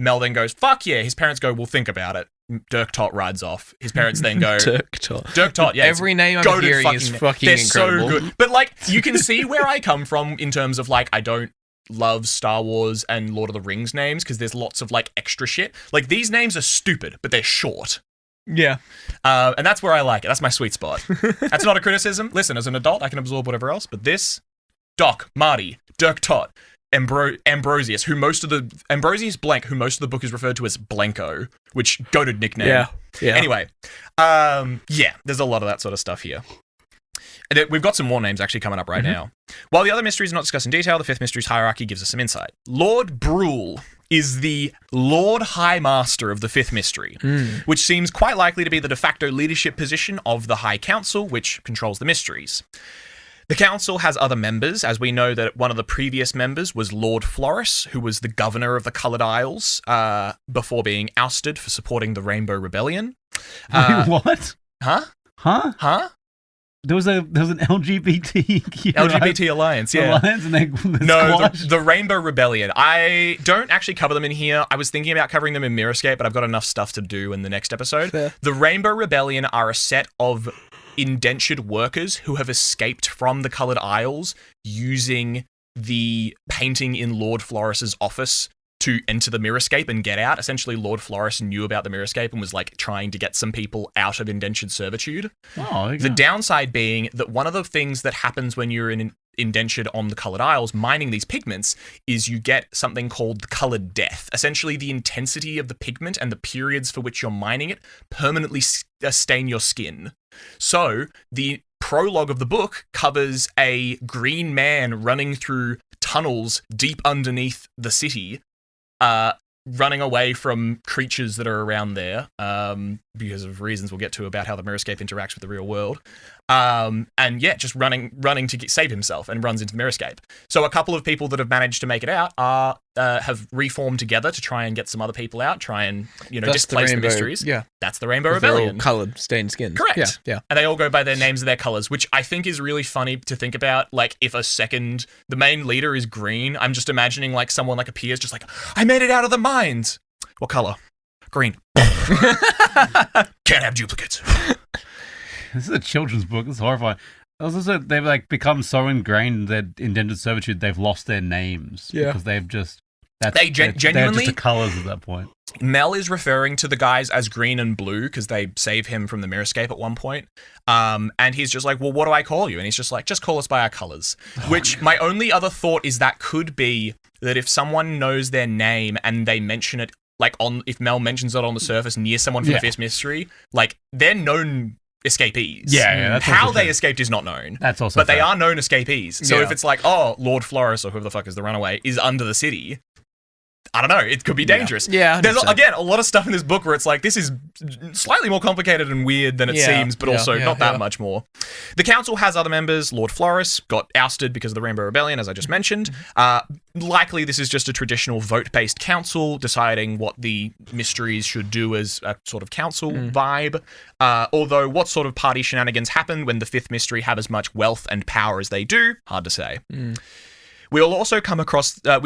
Mel then goes, fuck yeah. His parents go, we'll think about it. Dirk Tot rides off. His parents then go... Dirk Tot. Dirk Tot, yeah. Every name I'm hearing is fucking they're incredible. so good. But, like, you can see where I come from in terms of, like, I don't love Star Wars and Lord of the Rings names because there's lots of, like, extra shit. Like, these names are stupid, but they're short. Yeah. And that's where I like it. That's my sweet spot. That's not a criticism. Listen, as an adult, I can absorb whatever else, but this, Doc, Marty, Dirk Tot, Ambrosius, Ambrosius Blank, who most of the book is referred to as Blanco, which goated nickname. Yeah. Anyway, there's a lot of that sort of stuff here. And we've got some more names actually coming up right now. While the other mysteries are not discussed in detail, the fifth mystery's hierarchy gives us some insight. Lord Brule is the Lord High Master of the fifth mystery, which seems quite likely to be the de facto leadership position of the High Council, which controls the mysteries. The council has other members, as we know that one of the previous members was Lord Floris, who was the governor of the Coloured Isles before being ousted for supporting the Rainbow Rebellion. Wait, what? Huh? There was an LGBT alliance, yeah. alliance, and they No, squashed. the Rainbow Rebellion. I don't actually cover them in here. I was thinking about covering them in Mirrorscape, but I've got enough stuff to do in the next episode. Fair. The Rainbow Rebellion are a set of indentured workers who have escaped from the Coloured Isles using the painting in Lord Floris's office to enter the Mirrorscape and get out. Essentially, Lord Floris knew about the Mirrorscape and was like trying to get some people out of indentured servitude. Oh, there you The go. downside being that one of the things that happens when you're indentured on the Coloured Isles mining these pigments is you get something called the coloured death. Essentially, the intensity of the pigment and the periods for which you're mining it permanently stain your skin. So the prologue of the book covers a green man running through tunnels deep underneath the city, running away from creatures that are around there, because of reasons we'll get to about how the Mirrorscape interacts with the real world. And yeah, just running to save himself, and runs into the Mirrorscape. So a couple of people that have managed to make it out have reformed together to try and get some other people out, try and displace the mysteries. Yeah. That's the Rainbow They're all Rebellion. coloured, stained skins. Correct. Yeah. And they all go by their names and their colours, which I think is really funny to think about. Like, if the main leader is green, I'm just imagining like someone like appears just like, I made it out of the mines. What colour? Green. Can't have duplicates. this is a children's book. It's horrifying. Also, they've like become so ingrained in their indentured servitude, they've lost their names. Yeah. Because they've just... Genuinely... They're just the colours at that point. Mel is referring to the guys as green and blue because they save him from the Mirrorscape at one point. And he's just like, well, what do I call you? And he's just like, just call us by our colours. Which my only other thought is that could be that if someone knows their name and they mention it, like if Mel mentions it on the surface near someone from the Fifth Mystery, like they're known escapees. Yeah, that's how also they true. escaped is not known. That's also But they fair. are known escapees. So if it's like, oh, Lord Floris or whoever the fuck is the runaway is under the city, I don't know. It could be dangerous. Yeah, there's again a lot of stuff in this book where it's like this is slightly more complicated and weird than it seems, but also not that much more. The council has other members. Lord Floris got ousted because of the Rainbow Rebellion, as I just mentioned. Likely, this is just a traditional vote-based council deciding what the mysteries should do as a sort of council vibe. Although, what sort of party shenanigans happen when the Fifth Mystery have as much wealth and power as they do? Hard to say. We'll also come across the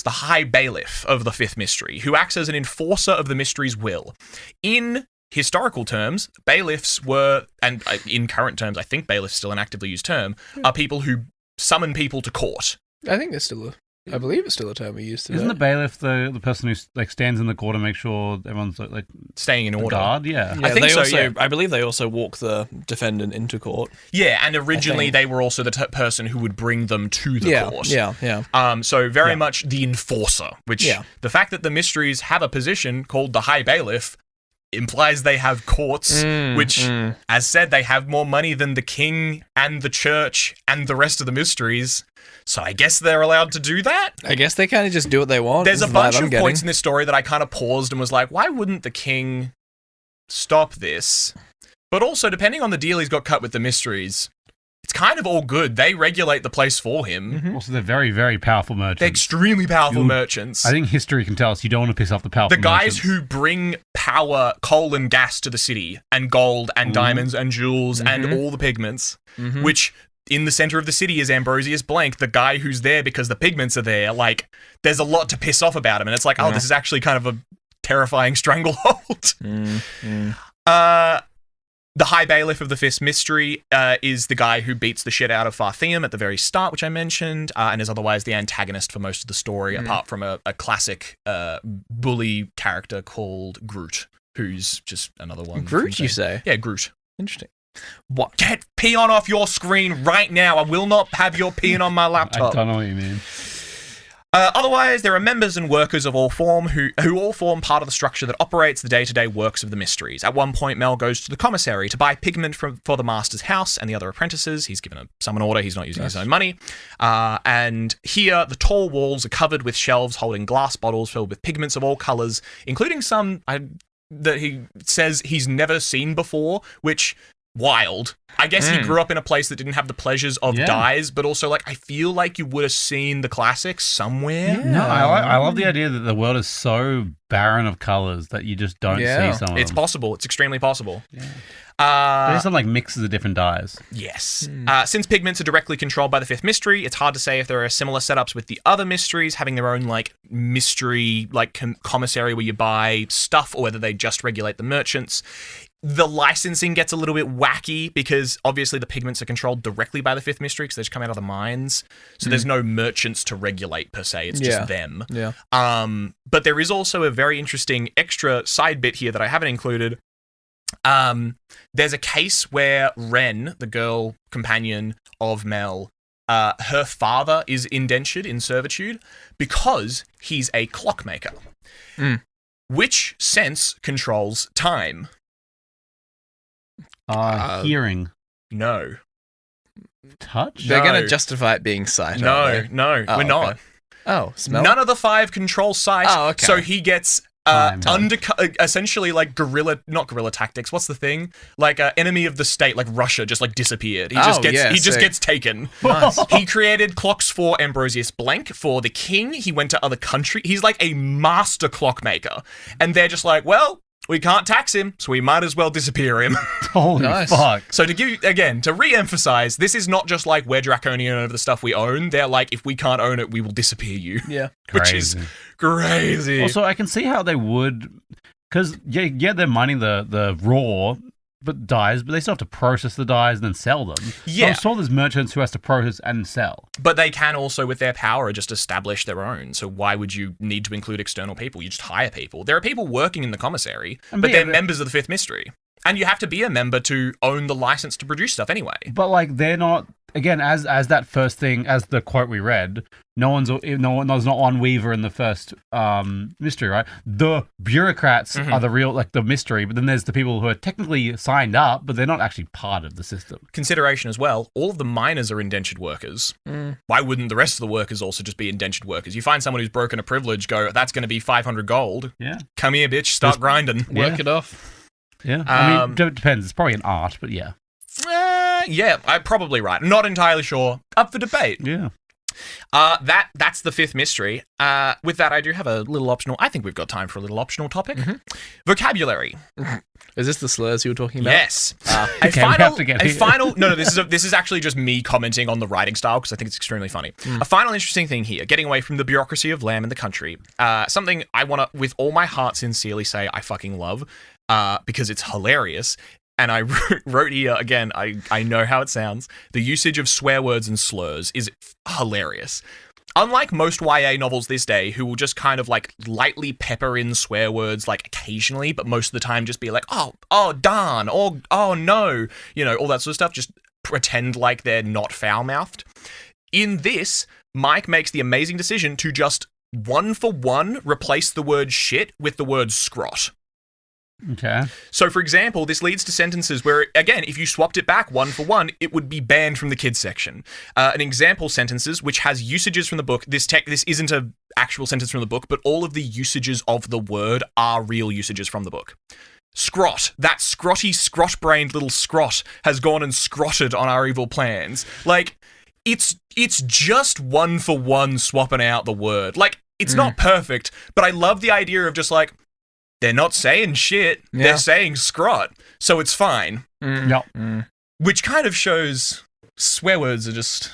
High Bailiff of the Fifth Mystery, who acts as an enforcer of the mystery's will. In historical terms, bailiffs were, and in current terms, I think bailiff's still an actively used term, are people who summon people to court. I think I believe it's still a term we use today. Isn't the bailiff the person who like stands in the court and makes sure everyone's like staying in order? Guard? Yeah. I think so. I believe they also walk the defendant into court. Yeah, and originally they were also the person who would bring them to the court. Yeah. So very much the enforcer, which the fact that the mysteries have a position called the High Bailiff implies they have courts, which, as said, they have more money than the king and the church and the rest of the mysteries. So I guess they're allowed to do that? I guess they kind of just do what they want. There's a bunch of points in this story that I kind of paused and was like, why wouldn't the king stop this? But also, depending on the deal he's got cut with the mysteries, it's kind of all good. They regulate the place for him. Also, they're very, very powerful merchants. They're extremely powerful merchants. I think history can tell us you don't want to piss off the powerful The guys merchants. who bring power, coal and gas to the city, and gold and diamonds and jewels and all the pigments, which in the center of the city is Ambrosius Blank, the guy who's there because the pigments are there. Like, there's a lot to piss off about him, and it's like, oh, this is actually kind of a terrifying stranglehold. The High Bailiff of the Fifth Mystery is the guy who beats the shit out of Fartheum at the very start, which I mentioned, and is otherwise the antagonist for most of the story, apart from a classic bully character called Groot, who's just another one. Groot, you say? Yeah, Groot. Interesting. What? Get peon off your screen right now. I will not have your peon on my laptop. I don't know what you mean. Otherwise, there are members and workers of all form who all form part of the structure that operates the day-to-day works of the mysteries. At one point, Mel goes to the commissary to buy pigment for the master's house and the other apprentices. He's given a summon order. He's not using his own money. And here, the tall walls are covered with shelves holding glass bottles filled with pigments of all colours, including some that he says he's never seen before, which... wild. I guess he grew up in a place that didn't have the pleasures of dyes, but also, like, I feel like you would have seen the classics somewhere. No, I love the idea that the world is so barren of colours that you just don't see some of them. It's possible. It's extremely possible. There's some, like, mixes of different dyes. Yes. Since pigments are directly controlled by the Fifth Mystery, it's hard to say if there are similar setups with the other mysteries, having their own, like, mystery, like, commissary where you buy stuff, or whether they just regulate the merchants. The licensing gets a little bit wacky because obviously the pigments are controlled directly by the Fifth Mystery because they just come out of the mines. So there's no merchants to regulate per se. It's just them. Yeah. But there is also a very interesting extra side bit here that I haven't included. There's a case where Ren, the girl companion of Mel, her father is indentured in servitude because he's a clockmaker. Which sense controls time? Hearing. No. Touch? They're No. going to justify it being sight, aren't they? No, Oh, we're not. okay. Oh, smell? None of the five control sight. Oh, okay. So he gets Time. essentially like not guerrilla tactics. What's the thing? Like enemy of the state, like Russia, just like disappeared. He just gets taken. Nice. He created clocks for Ambrosius Blank for the king. He went to other countries. He's like a master clockmaker, and they're just like, well, we can't tax him, so we might as well disappear him. Holy Nice. fuck. So to give again, to re-emphasize, this is not just like we're draconian over the stuff we own. They're like, if we can't own it, we will disappear you. Yeah. Which is crazy. Also, I can see how they would, because they're mining the raw, but dyes, but they still have to process the dyes and then sell them. Yeah. So there's merchants who has to process and sell. But they can also, with their power, just establish their own. So why would you need to include external people? You just hire people. There are people working in the commissary, but they're members of the Fifth Mystery. And you have to be a member to own the license to produce stuff anyway. But like they're not, again, as that first thing, as the quote we read, there's not one weaver in the first mystery, right? The bureaucrats are the real, like the mystery, but then there's the people who are technically signed up, but they're not actually part of the system. Consideration as well, all of the miners are indentured workers. Why wouldn't the rest of the workers also just be indentured workers? You find someone who's broken a privilege, go, that's going to be 500 gold. Yeah. Come here, bitch, start grinding. Work it off. Yeah. I mean, it depends. It's probably an art, but yeah. Yeah, I'm probably right. I'm not entirely sure. Up for debate. Yeah. That's the fifth mystery. With that, I do have a little optional. I think we've got time for a little optional topic. Vocabulary. Is this the slurs you were talking about? Yes. No, this is actually just me commenting on the writing style because I think it's extremely funny. A final interesting thing here, getting away from the bureaucracy of Lamb in the country. Something I want to, with all my heart, sincerely say I fucking love, because it's hilarious. And I wrote here, again, I know how it sounds. The usage of swear words and slurs is hilarious. Unlike most YA novels this day, who will just kind of like lightly pepper in swear words like occasionally, but most of the time just be like, oh, darn, or oh no, all that sort of stuff, just pretend like they're not foul-mouthed. In this, Mike makes the amazing decision to just one for one replace the word shit with the word scrot. Okay. So, for example, this leads to sentences where, again, if you swapped it back one for one, it would be banned from the kids section. An example sentences, which has usages from the book. This isn't an actual sentence from the book, but all of the usages of the word are real usages from the book. Scrot, that scrotty, scrot-brained little scrot has gone and scrotted on our evil plans. Like, it's just one for one swapping out the word. Like, it's not perfect, but I love the idea of just like, they're not saying shit, they're saying scrot, so it's fine. Which kind of shows swear words are just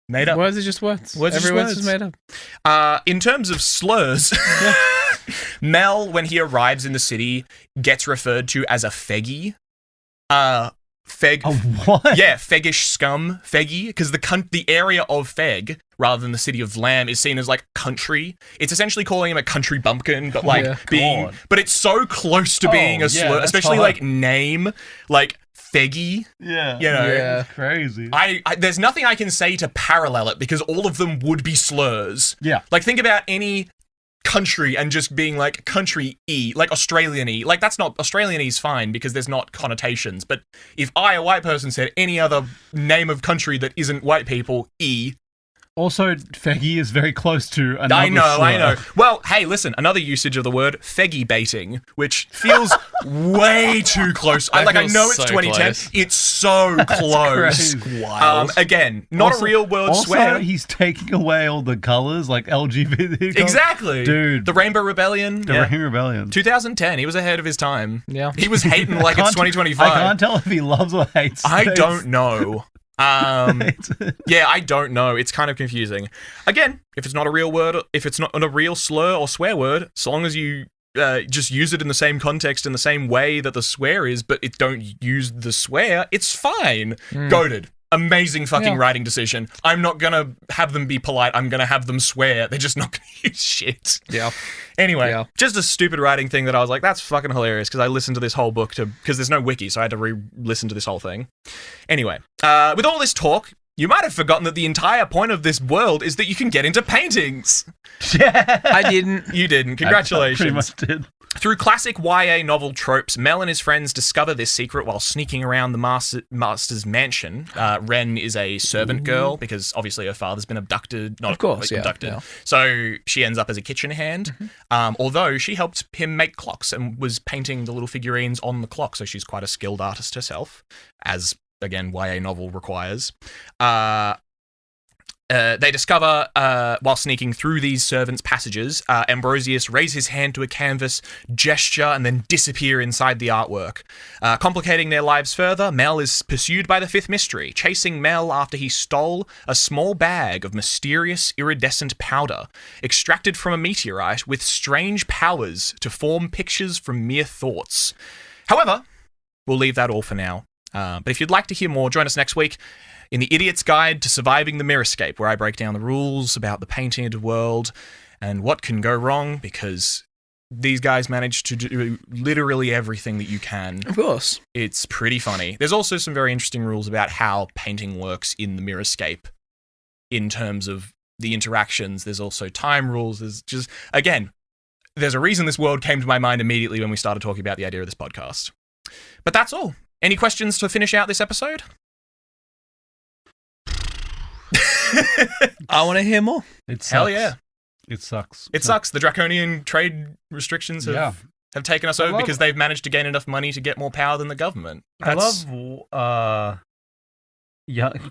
made up. Words are just words. Every word's just made up. In terms of slurs, Mel, when he arrives in the city, gets referred to as a feggy. What? Yeah, feggish scum, feggy, because the area of Feg, rather than the city of Lamb, is seen as like country. It's essentially calling him a country bumpkin, but like but it's so close to being a slur, especially like name, like feggy. Yeah, that's crazy. I there's nothing I can say to parallel it because all of them would be slurs. Yeah, like think about any country and just being like country-y, like Australian-y. Like that's not, Australian-y is fine because there's not connotations, but if I, a white person, said any other name of country that isn't white people, Also, feggy is very close to another I know. slur. Well, hey, listen, another usage of the word feggy baiting, which feels way too close. I know it's so 2010. close. It's so close. Wild. Again, not a real world swear. He's taking away all the colors, like LGBT colors. Exactly. Dude. The Rainbow Rebellion. The Rainbow Rebellion. 2010. He was ahead of his time. Yeah. He was hating like it's 2025. I can't tell if he loves or hates. I don't know. Yeah, I don't know. It's kind of confusing. Again, if it's not a real word, if it's not a real slur or swear word, so long as you just use it in the same context in the same way that the swear is, but it don't use the swear, it's fine. Goated. Amazing fucking writing decision. I'm not gonna have them be polite. I'm gonna have them swear. They're just not gonna use shit. Yeah. Anyway, just a stupid writing thing that I was like, that's fucking hilarious because I listened to this whole book because there's no wiki, so I had to re-listen to this whole thing. Anyway, with all this talk, you might have forgotten that the entire point of this world is that you can get into paintings. Yeah. I didn't. You didn't. Congratulations. I pretty much did. Through classic YA novel tropes, Mel and his friends discover this secret while sneaking around the master's mansion. Ren is a servant girl because obviously her father's been abducted. Not of course, abducted. Yeah. So she ends up as a kitchen hand. Although she helped him make clocks and was painting the little figurines on the clock. So she's quite a skilled artist herself, as again YA novel requires. They discover, while sneaking through these servants' passages, Ambrosius raise his hand to a canvas, gesture, and then disappear inside the artwork. Complicating their lives further, Mel is pursued by the fifth mystery, chasing Mel after he stole a small bag of mysterious iridescent powder, extracted from a meteorite with strange powers to form pictures from mere thoughts. However, we'll leave that all for now. But if you'd like to hear more, join us next week in The Idiot's Guide to Surviving the Mirrorscape, where I break down the rules about the painted world and what can go wrong, because these guys manage to do literally everything that you can. Of course. It's pretty funny. There's also some very interesting rules about how painting works in the Mirrorscape in terms of the interactions. There's also time rules. There's just, again, there's a reason this world came to my mind immediately when we started talking about the idea of this podcast. But that's all. Any questions to finish out this episode? I want to hear more. It sucks. Hell yeah. It sucks. It sucks. The draconian trade restrictions have taken us over because they've managed to gain enough money to get more power than the government. I love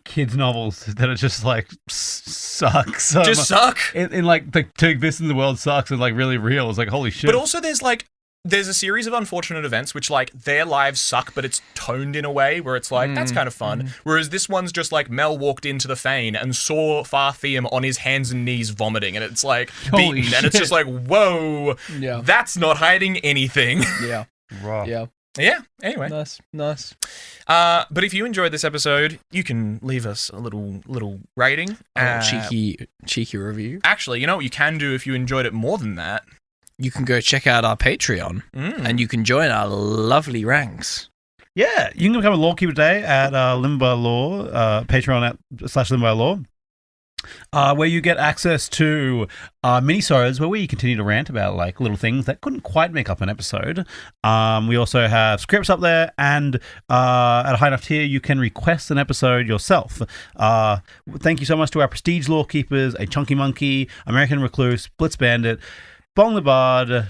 kids' novels that are just like suck. So just suck. In like to exist in the world sucks and like really real. It's like holy shit. But also there's a series of unfortunate events which like their lives suck, but it's toned in a way where it's like that's kind of fun. Whereas this one's just like Mel walked into the Fane and saw Farthium on his hands and knees vomiting, and it's like Holy beaten, and it's just like whoa, that's not hiding anything. Yeah. Raw. Yeah. Yeah. Anyway, Nice. But if you enjoyed this episode, you can leave us a little rating, Cheeky review. Actually, you know what you can do if you enjoyed it more than that? You can go check out our Patreon, and you can join our lovely ranks. Yeah, you can become a lawkeeper today at Limbo Law, Patreon /Limbo Law, where you get access to mini-sodes where we continue to rant about like little things that couldn't quite make up an episode. We also have scripts up there, and at a high enough tier, you can request an episode yourself. Thank you so much to our prestige lawkeepers, A Chunky Monkey, American Recluse, Blitz Bandit, Bong the Bard,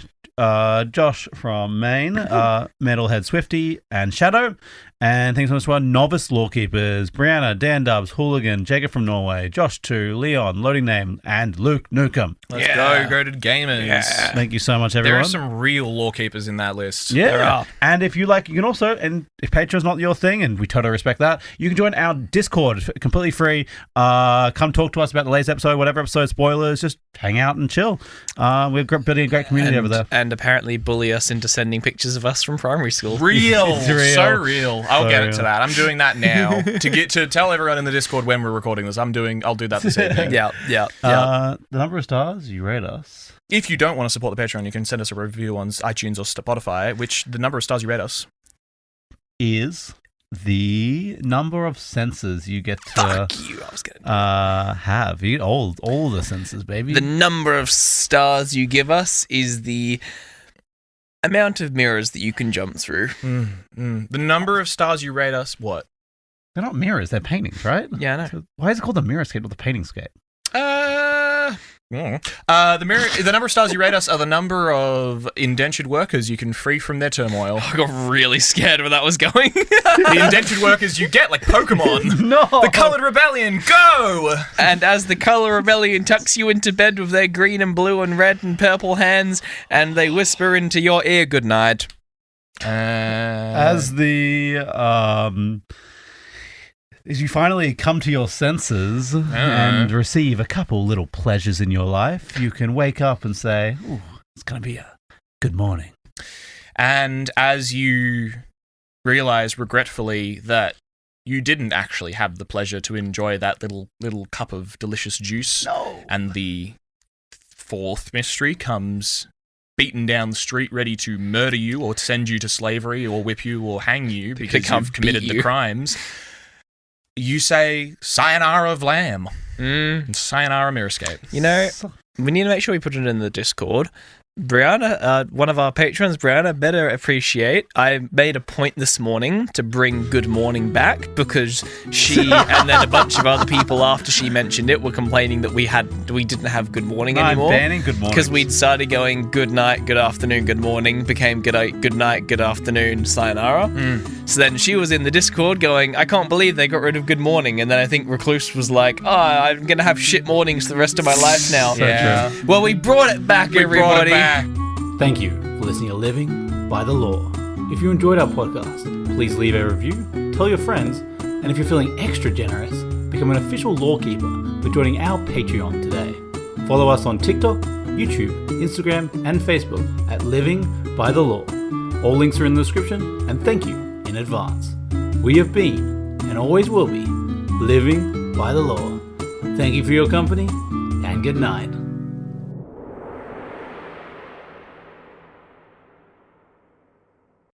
Josh from Maine, Metalhead Swifty, and Shadow. And thanks so much to our novice lawkeepers, Brianna, Dan Dubs, Hooligan, Jacob from Norway, Josh 2, Leon, Loading Name, and Luke Newcomb. Let's go, Goated Gamers. Yeah. Thank you so much, everyone. There are some real lawkeepers in that list. Yeah. There are. And if you like, you can also, and if Patreon's not your thing, and we totally respect that, you can join our Discord, completely free. Come talk to us about the latest episode, whatever episode, spoilers, just hang out and chill. We're building a great community over there. And apparently bully us into sending pictures of us from primary school. Real. It's real. So real. I'll get real. it to that. I'm doing that now. to tell everyone in the Discord when we're recording this. I'll do that this evening. Yeah. The number of stars you rate us. If you don't want to support the Patreon, you can send us a review on iTunes or Spotify, which the number of stars you rate us is the number of senses you get to have. You get all the senses, baby. The number of stars you give us is the amount of mirrors that you can jump through. The number of stars you rate us, what? They're not mirrors, they're paintings, right? Yeah, I know. So why is it called the Mirrorscape or the Paintingscape? The number of stars you rate us are the number of indentured workers you can free from their turmoil. I got really scared where that was going. The indentured workers you get, like Pokemon. No! The Colored Rebellion, go! And as the Colour Rebellion tucks you into bed with their green and blue and red and purple hands, and they whisper into your ear, good night. As you finally come to your senses and receive a couple little pleasures in your life, you can wake up and say, ooh, it's going to be a good morning. And as you realize regretfully that you didn't actually have the pleasure to enjoy that little cup of delicious juice, and the fourth mystery comes beaten down the street ready to murder you or send you to slavery or whip you or hang you because you've committed the crimes, you say, sayonara of lamb. Sayonara Mirrorscape. You know, we need to make sure we put it in the Discord. Brianna, one of our patrons, Brianna, better appreciate. I made a point this morning to bring Good Morning back because she and then a bunch of other people after she mentioned it were complaining that we didn't have Good Morning anymore. I'm banning Good Morning because we'd started going Good Night, Good Afternoon, Good Morning, became Good Night, Good Afternoon, Sayonara. So then she was in the Discord going, I can't believe they got rid of Good Morning. And then I think Recluse was like, I'm gonna have shit mornings for the rest of my life now. Yeah. Well, we brought it back, everybody. Thank you for listening to Living by the Law. If you enjoyed our podcast, please leave a review, tell your friends, and if you're feeling extra generous, become an official lawkeeper by joining our Patreon today. Follow us on TikTok, YouTube, Instagram, and Facebook at Living by the Law. All links are in the description, and thank you in advance. We have been, and always will be, living by the law. Thank you for your company, and good night.